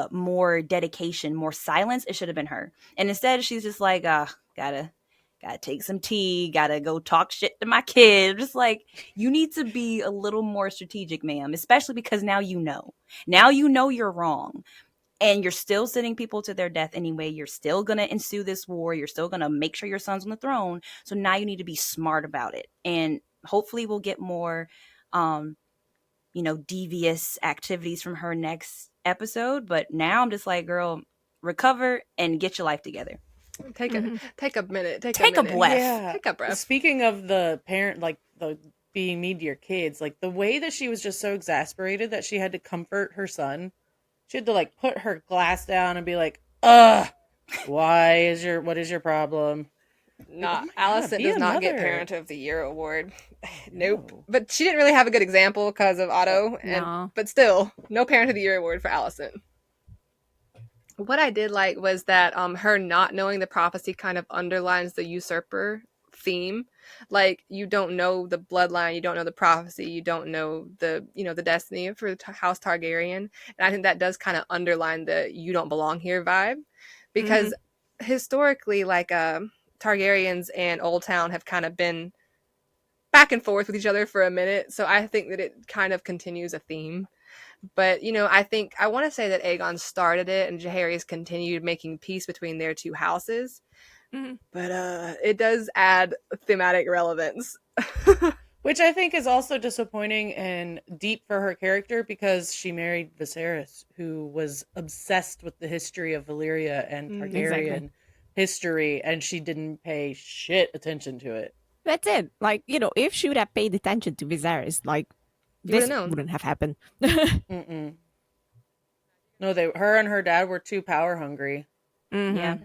Speaker 3: more dedication, more silence, it should have been her. And instead, she's just like, gotta take some tea, gotta go talk shit to my kid. Just like, you need to be a little more strategic, ma'am, especially because now you know you're wrong. And you're still sending people to their death anyway. You're still going to ensue this war. You're still going to make sure your son's on the throne. So now you need to be smart about it. And hopefully we'll get more, devious activities from her next episode. But now I'm just like, girl, recover and get your life together.
Speaker 1: Take a minute.
Speaker 3: Take a breath.
Speaker 2: Yeah.
Speaker 1: Take a breath.
Speaker 2: Speaking of the parent, the being mean to your kids, the way that she was just so exasperated that she had to comfort her son. She had to put her glass down and be like, what is your problem?
Speaker 1: Alicent does not get Parent of the Year award. Nope. No. But she didn't really have a good example because of Otto. But still, no Parent of the Year award for Alicent. What I did like was that her not knowing the prophecy kind of underlines the usurper theme. You don't know the bloodline, you don't know the prophecy, you don't know the the destiny for House Targaryen, and I think that does kind of underline the you don't belong here vibe, because historically Targaryens and Old Town have kind of been back and forth with each other for a minute, so I think that it kind of continues a theme. But I want to say that Aegon started it and Jaehaerys continued making peace between their two houses. But it does add thematic relevance.
Speaker 2: Which I think is also disappointing and deep for her character, because she married Viserys, who was obsessed with the history of Valyria and Targaryen history, and she didn't pay shit attention to it.
Speaker 4: That's it. If she would have paid attention to Viserys, this wouldn't have happened.
Speaker 2: No, her and her dad were too power hungry.
Speaker 3: Yeah.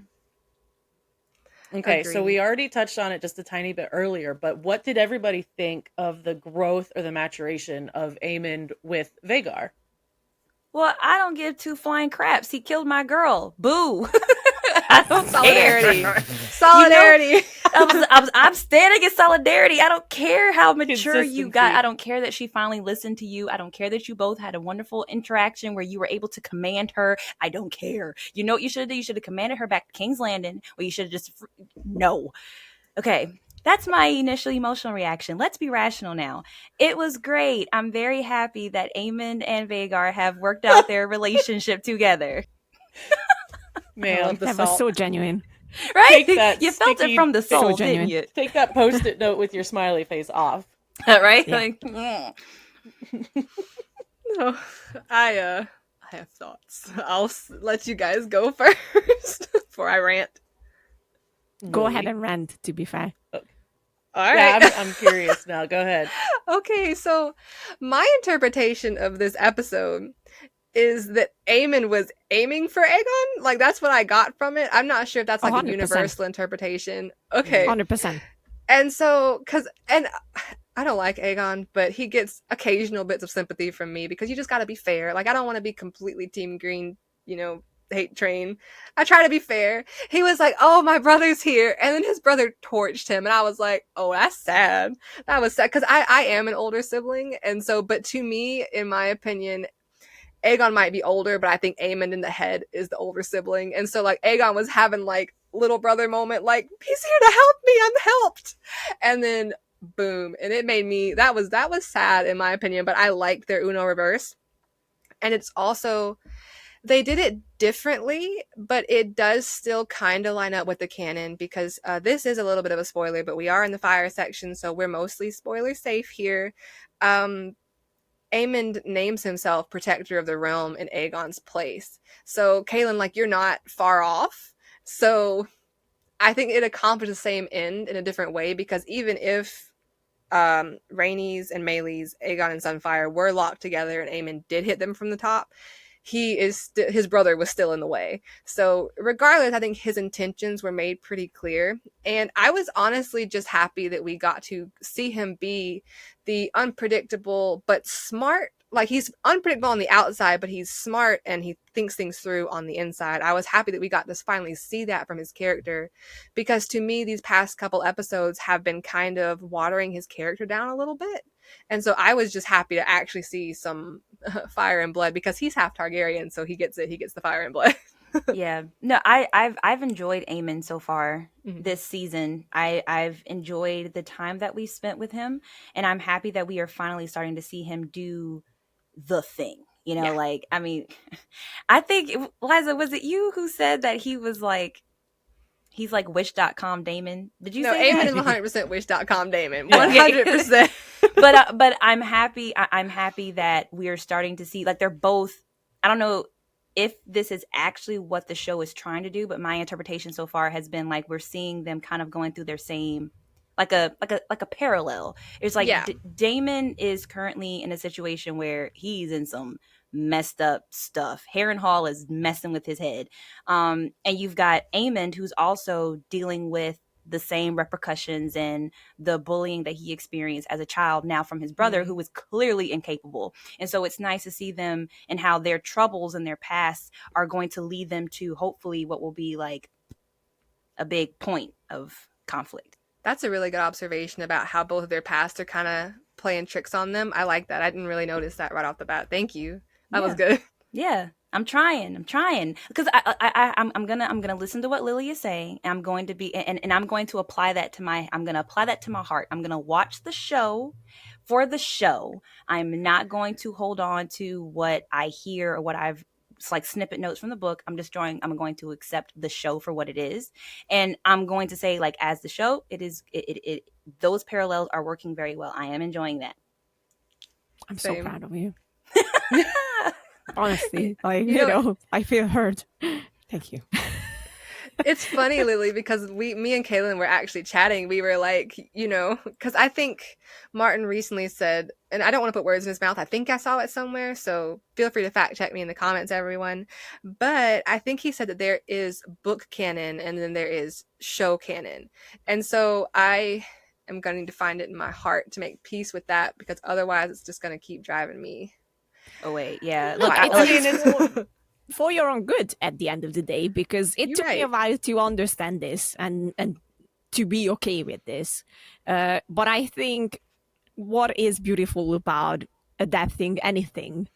Speaker 2: Okay,
Speaker 1: Agreed.
Speaker 2: So we already touched on it just a tiny bit earlier, but what did everybody think of the growth or the maturation of Aemond with Vhagar?
Speaker 3: Well, I don't give two flying craps. He killed my girl. Boo. I don't
Speaker 1: Solidarity.
Speaker 3: care.
Speaker 1: Solidarity.
Speaker 3: I'm standing in solidarity. I don't care how mature you got.
Speaker 2: Consistency.
Speaker 3: I don't care that she finally listened to you. I don't care that you both had a wonderful interaction where you were able to command her. I don't care. You know what you should have done? You should have commanded her back to King's Landing, or you should have just no. Okay. That's my initial emotional reaction. Let's be rational now. It was great. I'm very happy that Aemond and Vhagar have worked out their relationship together.
Speaker 2: Man,
Speaker 4: That was so genuine.
Speaker 3: Right?
Speaker 2: Take that
Speaker 3: You felt
Speaker 2: sticky-
Speaker 3: it from the
Speaker 4: so
Speaker 3: soul,
Speaker 4: genuine.
Speaker 3: didn't you?
Speaker 2: take that post-it note with your smiley face off.
Speaker 3: Right?
Speaker 4: Yeah.
Speaker 3: Like,
Speaker 1: No, I have thoughts. I'll let you guys go first before I rant.
Speaker 4: Go ahead and rant, to be fair.
Speaker 1: All right.
Speaker 2: Yeah, I'm curious now. Go ahead.
Speaker 1: Okay, so my interpretation of this episode is that Aemon was aiming for Aegon. Like, that's what I got from it. I'm not sure if that's like a
Speaker 4: 100%.
Speaker 1: universal interpretation. Okay.
Speaker 4: 100%.
Speaker 1: And so, and I don't like Aegon, but he gets occasional bits of sympathy from me because you just got to be fair. Like, I don't want to be completely Team Green, hate train. I try to be fair. He was like, oh, my brother's here. And then his brother torched him. And I was like, oh, that's sad. That was sad. Because I am an older sibling. And so, but to me, in my opinion, Aegon might be older, but I think Aemond in the head is the older sibling. And so, like, Aegon was having, like, little brother moment, like, he's here to help me. I'm helped. And then, boom. And it made me, that was sad, in my opinion. But I liked their Uno reverse. And it's also, they did it differently, but it does still kind of line up with the canon because this is a little bit of a spoiler, but we are in the fire section, so we're mostly spoiler safe here. Aemond names himself Protector of the Realm in Aegon's place. So, Kaelin, like, you're not far off. So, I think it accomplished the same end in a different way because even if Rhaenys and Meleys, Aegon and Sunfire were locked together and Aemond did hit them from the top, his brother was still in the way. So regardless, I think his intentions were made pretty clear. And I was honestly just happy that we got to see him be the unpredictable but smart. Like, he's unpredictable on the outside, but he's smart and he thinks things through on the inside. I was happy that we got to finally see that from his character because to me, these past couple episodes have been kind of watering his character down a little bit. And so I was just happy to actually see some fire and blood because he's half Targaryen, so he gets it. He gets the fire and blood.
Speaker 3: yeah. No, I've enjoyed Aemond so far this season. I've enjoyed the time that we spent with him, and I'm happy that we are finally starting to see him do the thing.
Speaker 1: Yeah.
Speaker 3: Like, I mean, I think, Liza, was it you who said that he was like, he's like Wish.com Daemon? Did you
Speaker 1: No,
Speaker 3: say
Speaker 1: Aemon
Speaker 3: that?
Speaker 1: is 100% Wish.com Daemon.
Speaker 3: Yeah.
Speaker 1: 100%.
Speaker 3: but I'm happy. I'm happy that we're starting to see, like, they're both, I don't know if this is actually what the show is trying to do, but my interpretation so far has been like we're seeing them kind of going through their same, like a parallel. It's like Daemon is currently in a situation where he's in some messed up stuff. Harrenhal is messing with his head. And you've got Aemond, who's also dealing with the same repercussions and the bullying that he experienced as a child now from his brother, who was clearly incapable. And so it's nice to see them and how their troubles and their past are going to lead them to hopefully what will be like a big point of conflict.
Speaker 1: That's a really good observation about how both of their past are kind of playing tricks on them. I like that. I didn't really notice that right off the bat. Thank you. That was good.
Speaker 3: Yeah, I'm trying because I'm gonna listen to what Lily is saying. And I'm going to be and I'm going to apply that to my heart. I'm gonna watch the show for the show. I'm not going to hold on to what I hear or what I've. It's like snippet notes from the book. I'm going to accept the show for what it is. And I'm going to say, like, as the show, those parallels are working very well. I am enjoying that.
Speaker 4: I'm so proud of you. Honestly, like, I feel heard. Thank you.
Speaker 1: It's funny, Lily, because me and Kaelin were actually chatting. We were like, because I think Martin recently said, and I don't want to put words in his mouth, I think I saw it somewhere, so feel free to fact check me in the comments, everyone. But I think he said that there is book canon and then there is show canon. And so I am going to find it in my heart to make peace with that, because otherwise it's just going to keep driving me
Speaker 3: away. Yeah,
Speaker 4: Look,
Speaker 3: look,
Speaker 2: I mean, it's
Speaker 4: for your own good at the end of the day, because it
Speaker 1: You're
Speaker 4: took me a
Speaker 1: right.
Speaker 4: while to understand this and to be okay with this. But I think what is beautiful about adapting anything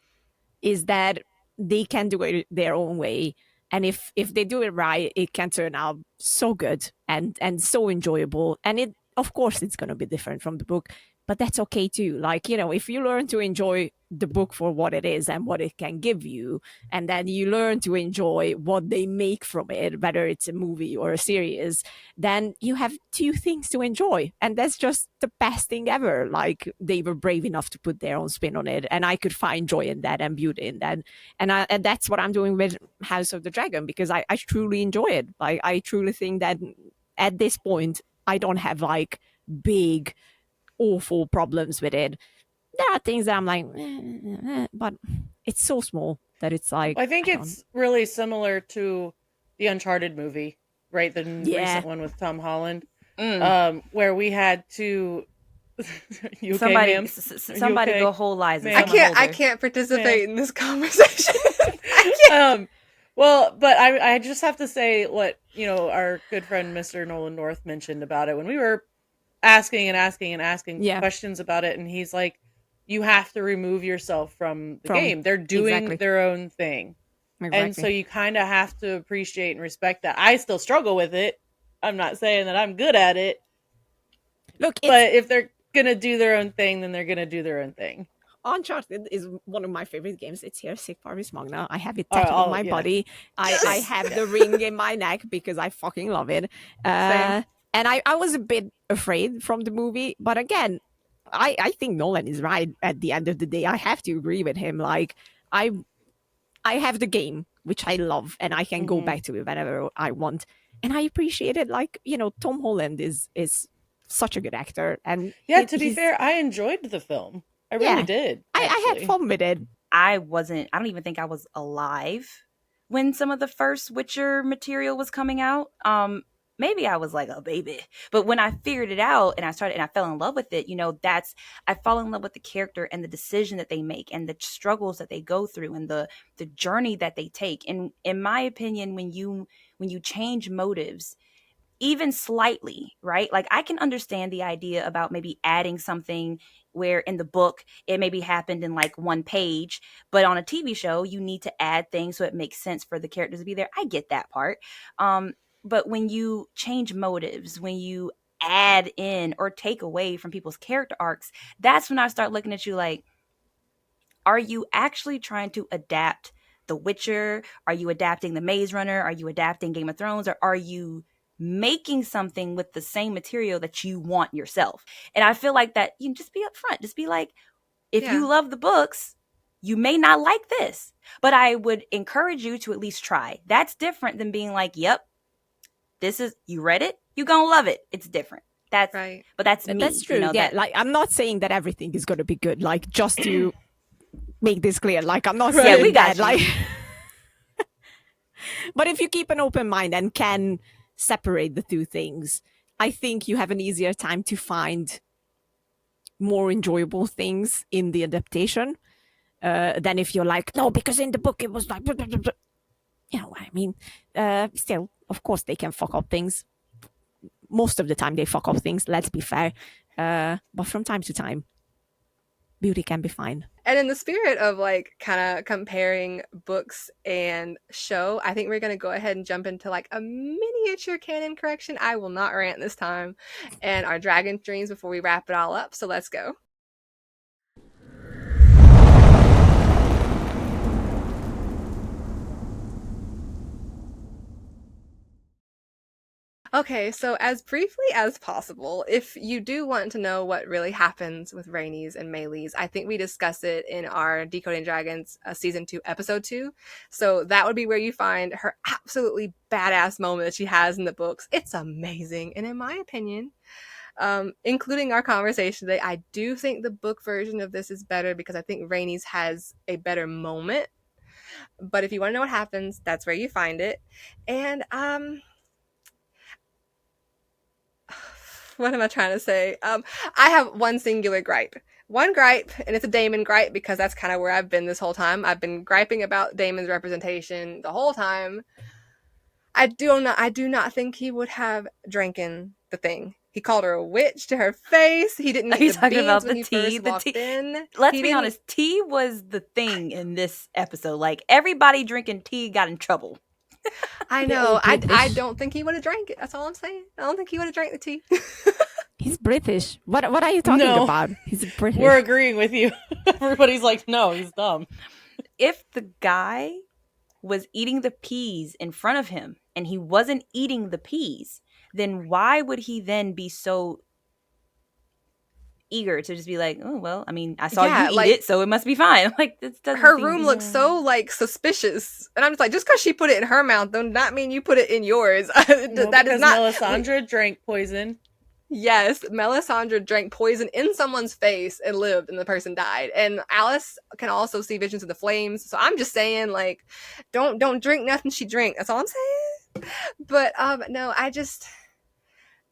Speaker 4: is that they can do it their own way, and if they do it right, it can turn out so good and so enjoyable. And it, of course, it's going to be different from the book, but that's okay too. Like, if you learn to enjoy the book for what it is and what it can give you, and then you learn to enjoy what they make from it, whether it's a movie or a series, then you have two things to enjoy. And that's just the best thing ever. Like, they were brave enough to put their own spin on it, and I could find joy in that and beauty in that. And that's what I'm doing with House of the Dragon, because I truly enjoy it. I truly think that at this point, I don't have like big, awful problems with it. There are things that I'm like, but it's so small that it's like,
Speaker 2: I think
Speaker 4: I don't.
Speaker 2: it's really similar to the Uncharted movie, right? The
Speaker 4: Yeah.
Speaker 2: recent one with Tom Holland,
Speaker 3: mm.
Speaker 2: where we had to. You okay,
Speaker 3: Somebody,
Speaker 2: ma'am? Are you
Speaker 3: somebody
Speaker 2: okay,
Speaker 3: go hold Liza.
Speaker 2: ma'am?
Speaker 3: Someone hold
Speaker 1: I
Speaker 3: her.
Speaker 1: can't
Speaker 2: Ma'am.
Speaker 1: participate in this conversation. I can't.
Speaker 2: Well, but I just have to say what our good friend Mr. Nolan North mentioned about it when we were asking and asking and asking
Speaker 4: Yeah.
Speaker 2: questions about it, and he's like, "You have to remove yourself from the
Speaker 4: From
Speaker 2: game. They're doing
Speaker 4: exactly.
Speaker 2: their own thing." And so
Speaker 4: Exactly.
Speaker 2: you kind of have to appreciate and respect that. I still struggle with it. I'm not saying that I'm good at it,
Speaker 4: Look, it's
Speaker 2: but if they're gonna do their own thing, then they're gonna do their own thing.
Speaker 4: Uncharted is one of my favorite games. It's here, Sic Parvis Magna. I have it tattooed on my
Speaker 2: Yeah.
Speaker 4: body. I
Speaker 1: Yes.
Speaker 4: have the ring in my neck because I fucking love it.
Speaker 1: Same.
Speaker 4: And I was a bit afraid from the movie, but again, I think Nolan is right at the end of the day. I have to agree with him. Like, I I have the game, which I love, and I can go
Speaker 2: Mhm.
Speaker 4: back to it whenever I want. And I appreciate it. Like, Tom Holland is such a good actor, and
Speaker 2: Yeah, to be
Speaker 4: he's
Speaker 2: fair, I enjoyed the film. I really
Speaker 4: yeah.
Speaker 2: did,
Speaker 4: I had
Speaker 2: actually.
Speaker 4: fun with it.
Speaker 3: I don't even think I was alive when some of the first Witcher material was coming out. Maybe I was like a baby, but when I figured it out and I fell in love with it, I fall in love with the character and the decision that they make and the struggles that they go through and the journey that they take. And in my opinion, when you change motives, even slightly, right? Like, I can understand the idea about maybe adding something where in the book it maybe happened in like one page, but on a TV show you need to add things so it makes sense for the characters to be there. I get that part. But when you change motives, when you add in or take away from people's character arcs, that's when I start looking at you like, are you actually trying to adapt The Witcher? Are you adapting The Maze Runner? Are you adapting Game of Thrones? Or are you making something with the same material that you want yourself? And I feel like that you just be upfront. Just be like, if
Speaker 1: Yeah.
Speaker 3: you love the books, you may not like this, but I would encourage you to at least try. That's different than being like, yep, you read it, you gonna love it. It's different.
Speaker 1: Right.
Speaker 3: But that's
Speaker 4: That's
Speaker 3: me,
Speaker 4: true. Yeah,
Speaker 3: that.
Speaker 4: like, I'm not saying that everything is going to be good. Like, just to make this clear, like, I'm not
Speaker 3: Yeah,
Speaker 4: saying
Speaker 3: we got
Speaker 4: that.
Speaker 3: you.
Speaker 4: Like, but if you keep an open mind and can separate the two things, I think you have an easier time to find more enjoyable things in the adaptation than if you're like, no, because in the book it was like, blah, blah, blah, blah. You know what I mean? Still, of course, they can fuck up things. Most of the time, they fuck up things. Let's be fair. But from time to time, beauty can be fine.
Speaker 1: And in the spirit of like kind of comparing books and show, I think we're going to go ahead and jump into like a miniature canon correction. I will not rant this time. And our dragon dreams before we wrap it all up. So let's go. Okay, so as briefly as possible, if you do want to know what really happens with Rhaenys and Meleys, I think we discuss it in our Decoding Dragons Season 2, Episode 2. So that would be where you find her absolutely badass moment that she has in the books. It's amazing. And in my opinion, including our conversation today, I do think the book version of this is better because I think Rhaenys has a better moment. But if you want to know what happens, that's where you find it. And, what am I trying to say? I have one singular gripe one gripe, and it's a Daemon gripe because that's kind of where I've been this whole time. I've been griping about Daemon's representation the whole time. I do not think he would have drinking the thing. He called her a witch to her face. He didn't
Speaker 3: Are
Speaker 1: eat
Speaker 3: you
Speaker 1: the
Speaker 3: talking
Speaker 1: beans
Speaker 3: about
Speaker 1: when
Speaker 3: the
Speaker 1: he
Speaker 3: tea?
Speaker 1: first
Speaker 3: The
Speaker 1: walked
Speaker 3: tea.
Speaker 1: in.
Speaker 3: Let's
Speaker 1: He
Speaker 3: be
Speaker 1: didn't.
Speaker 3: honest. Tea was the thing in this episode. Like everybody drinking tea got in trouble.
Speaker 1: I
Speaker 4: They're all
Speaker 1: know. I
Speaker 4: British.
Speaker 1: don't think he would have drank it. That's all I'm saying. I don't think he would have drank the tea.
Speaker 4: He's British. What are you talking
Speaker 2: No.
Speaker 4: about? He's British.
Speaker 2: We're agreeing with you. Everybody's like, no, he's dumb.
Speaker 3: If the guy was eating the peas in front of him and he wasn't eating the peas, then why would he then be so eager to just be like, oh, well, I mean, I saw
Speaker 1: Yeah,
Speaker 3: you eat
Speaker 1: like-
Speaker 3: it, so it must be fine. Like, this doesn't
Speaker 1: Her
Speaker 3: seem-
Speaker 1: room looks so like suspicious, and I'm just like, just because she put it in her mouth, does not mean you put it in yours.
Speaker 2: No,
Speaker 1: That is
Speaker 2: because
Speaker 1: not.
Speaker 2: Melisandre drank poison.
Speaker 1: Yes, Melisandre drank poison in someone's face and lived, and the person died. And Alice can also see visions of the flames. So I'm just saying, like, don't drink nothing she drank. That's all I'm saying. But no,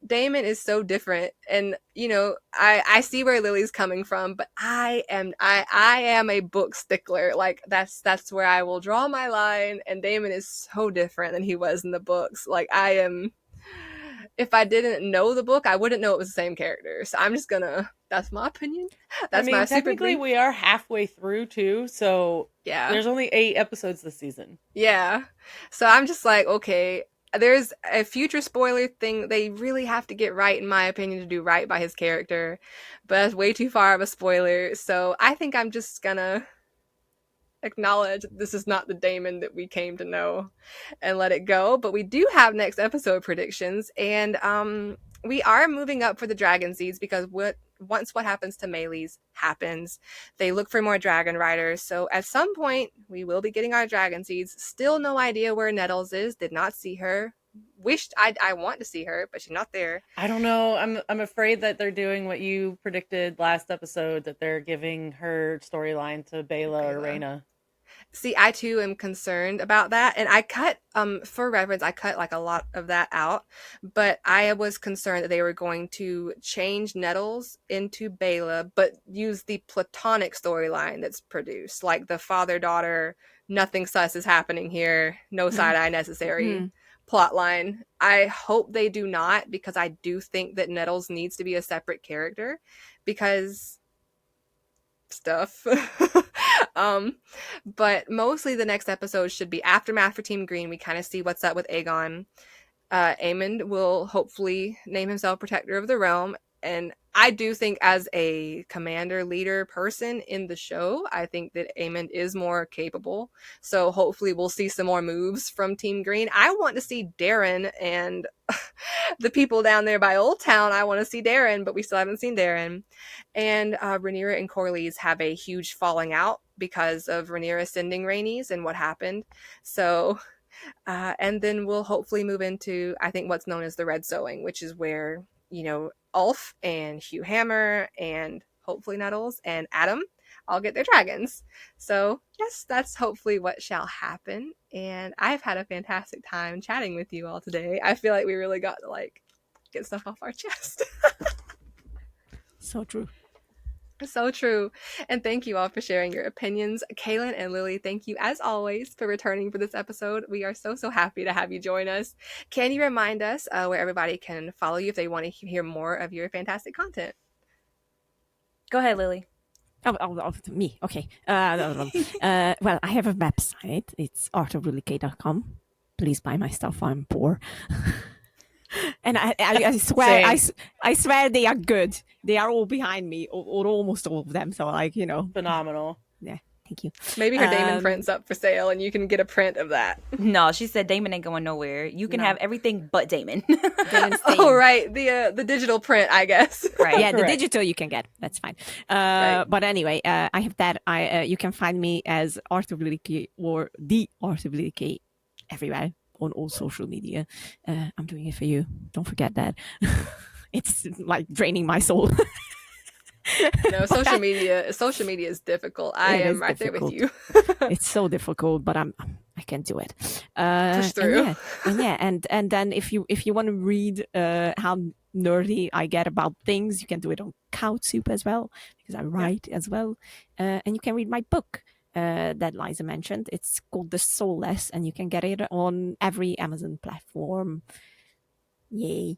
Speaker 1: Daemon is so different, and you know, I see where Lily's coming from, but I am a book stickler. Like that's where I will draw my line. And Daemon is so different than he was in the books. Like I am. If I didn't know the book, I wouldn't know it was the same character. So I'm just gonna. That's my opinion. That's my super
Speaker 2: technically
Speaker 1: brief.
Speaker 2: we are halfway through too, so
Speaker 1: Yeah.
Speaker 2: there's only 8 episodes this season.
Speaker 1: Yeah. So I'm just like, okay, there's a future spoiler thing they really have to get right, in my opinion, to do right by his character. But that's way too far of a spoiler. So I think I'm just gonna acknowledge this is not the Daemon that we came to know and let it go. But we do have next episode predictions, and we are moving up for the dragon seeds because once what happens to Meleys happens, they look for more dragon riders. So at some point we will be getting our dragon seeds. Still no idea where Nettles is. Did not see her. Wished I want to see her, but she's not there.
Speaker 2: I don't know. I'm afraid that they're doing what you predicted last episode, that they're giving her storyline to Bela or Rhaena.
Speaker 1: See, I too am concerned about that, and I cut for reference, I cut like a lot of that out, but I was concerned that they were going to change Nettles into Bela, but use the platonic storyline that's produced, like the father-daughter, nothing sus is happening here, no side-eye necessary plot line. I hope they do not, because I do think that Nettles needs to be a separate character, because stuff. But mostly the next episode should be aftermath for Team Green. We kind of see what's up with Aegon. Aemond will hopefully name himself Protector of the Realm, and I do think as a commander leader person in the show, I think that Aemond is more capable. So hopefully we'll see some more moves from Team Green. I want to see Darren and the people down there by Old Town. I want to see Darren, but we still haven't seen Darren. And Rhaenyra and Corlys have a huge falling out because of Rhaenyra sending Rhaenys and what happened. So, and then we'll hopefully move into, I think, what's known as the Red Sowing, which is where, you know, Ulf and Hugh Hammer and hopefully Nettles and Adam all get their dragons. So yes, that's hopefully what shall happen. And I've had a fantastic time chatting with you all today. I feel like we really got to like get stuff off our chest.
Speaker 4: So true.
Speaker 1: So true. And thank you all for sharing your opinions. Kaelin and Lily, thank you as always for returning for this episode. We are so happy to have you join us. Can you remind us where everybody can follow you if they want to hear more of your fantastic content?
Speaker 3: Go ahead, Lily.
Speaker 4: Me. Okay. Well, I have a website. It's artofreallyk.com. Please buy my stuff. I'm poor. And I swear, I swear they are good. They are all behind me, or almost all of them. So, like, you know,
Speaker 2: Phenomenal.
Speaker 4: Yeah, thank you.
Speaker 1: Maybe her Daemon print's up for sale, and you can get a print of that.
Speaker 3: No, she said Daemon ain't going nowhere. You can have everything but Daemon.
Speaker 1: Oh, right, the digital print, I guess.
Speaker 3: Right.
Speaker 4: Yeah,
Speaker 3: correct.
Speaker 4: the digital you can get. That's fine.
Speaker 1: Right.
Speaker 4: But anyway, I have that. You can find me as Art of Lily K or the Art of Lily K everywhere on all social media. I'm doing it for you. Don't forget that. It's like draining my soul.
Speaker 1: No, social media is difficult. I am right there with you.
Speaker 4: It's so difficult, but I can do it.
Speaker 1: Push through.
Speaker 4: And then if you want to read how nerdy I get about things, you can do it on CouchSoup as well, because I write as well. And you can read my book that Liza mentioned. It's called The Soulless, and you can get it on every Amazon platform. Yay.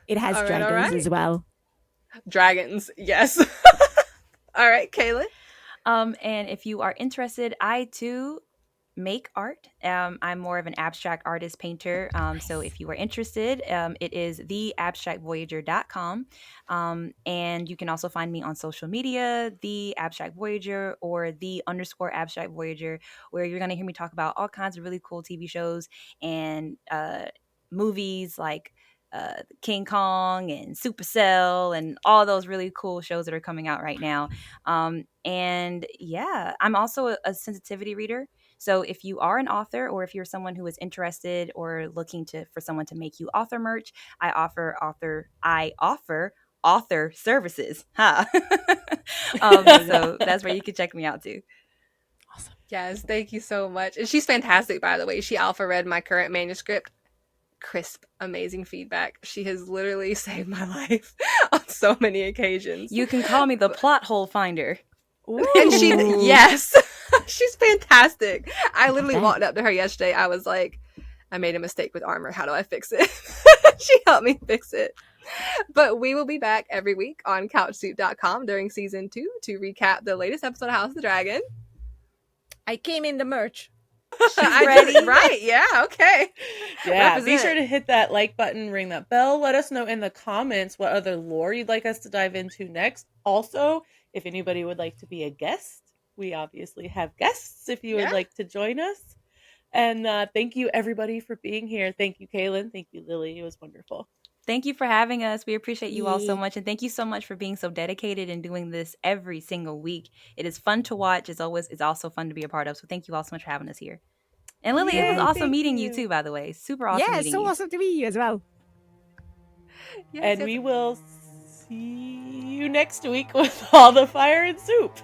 Speaker 4: It has dragons as well.
Speaker 1: Dragons, yes. All right, Kaelin.
Speaker 3: And if you are interested, I too make art. I'm more of an abstract artist painter. So if you are interested, it is theabstractvoyager.com. And you can also find me on social media, the Abstract Voyager or the_Abstract Voyager, where you're going to hear me talk about all kinds of really cool TV shows and movies like King Kong and Supercell and all those really cool shows that are coming out right now. And yeah, I'm also a sensitivity reader. So if you are an author, or if you're someone who is interested or looking for someone to make you author merch, I offer author services. Huh. So that's where you can check me out too.
Speaker 1: Awesome. Yes, thank you so much. And she's fantastic, by the way. She alpha read my current manuscript. Crisp, amazing feedback. She has literally saved my life on so many occasions.
Speaker 3: You can call me the plot hole finder.
Speaker 1: Ooh. And yes, she's fantastic. I literally walked up to her yesterday. I was like, I made a mistake with armor. How do I fix it? She helped me fix it. But we will be back every week on CouchSoup.com during season 2 to recap the latest episode of House of the Dragon.
Speaker 4: I came in the merch.
Speaker 1: She's ready. Right, yeah, okay.
Speaker 2: Yeah, represent. Be sure to hit that like button, ring that bell. Let us know in the comments what other lore you'd like us to dive into next. Also, if anybody would like to be a guest, we obviously have guests if you would like to join us. And thank you, everybody, for being here. Thank you, Kaelin. Thank you, Lily. It was wonderful.
Speaker 3: Thank you for having us. We appreciate you all so much. And thank you so much for being so dedicated and doing this every single week. It is fun to watch. It's also fun to be a part of. So thank you all so much for having us here. And Lily, it was awesome meeting you too, by the way. Super awesome meeting you.
Speaker 4: Yeah, so awesome to meet you as well.
Speaker 2: Yes, and we will see you next week with all the fire and soup.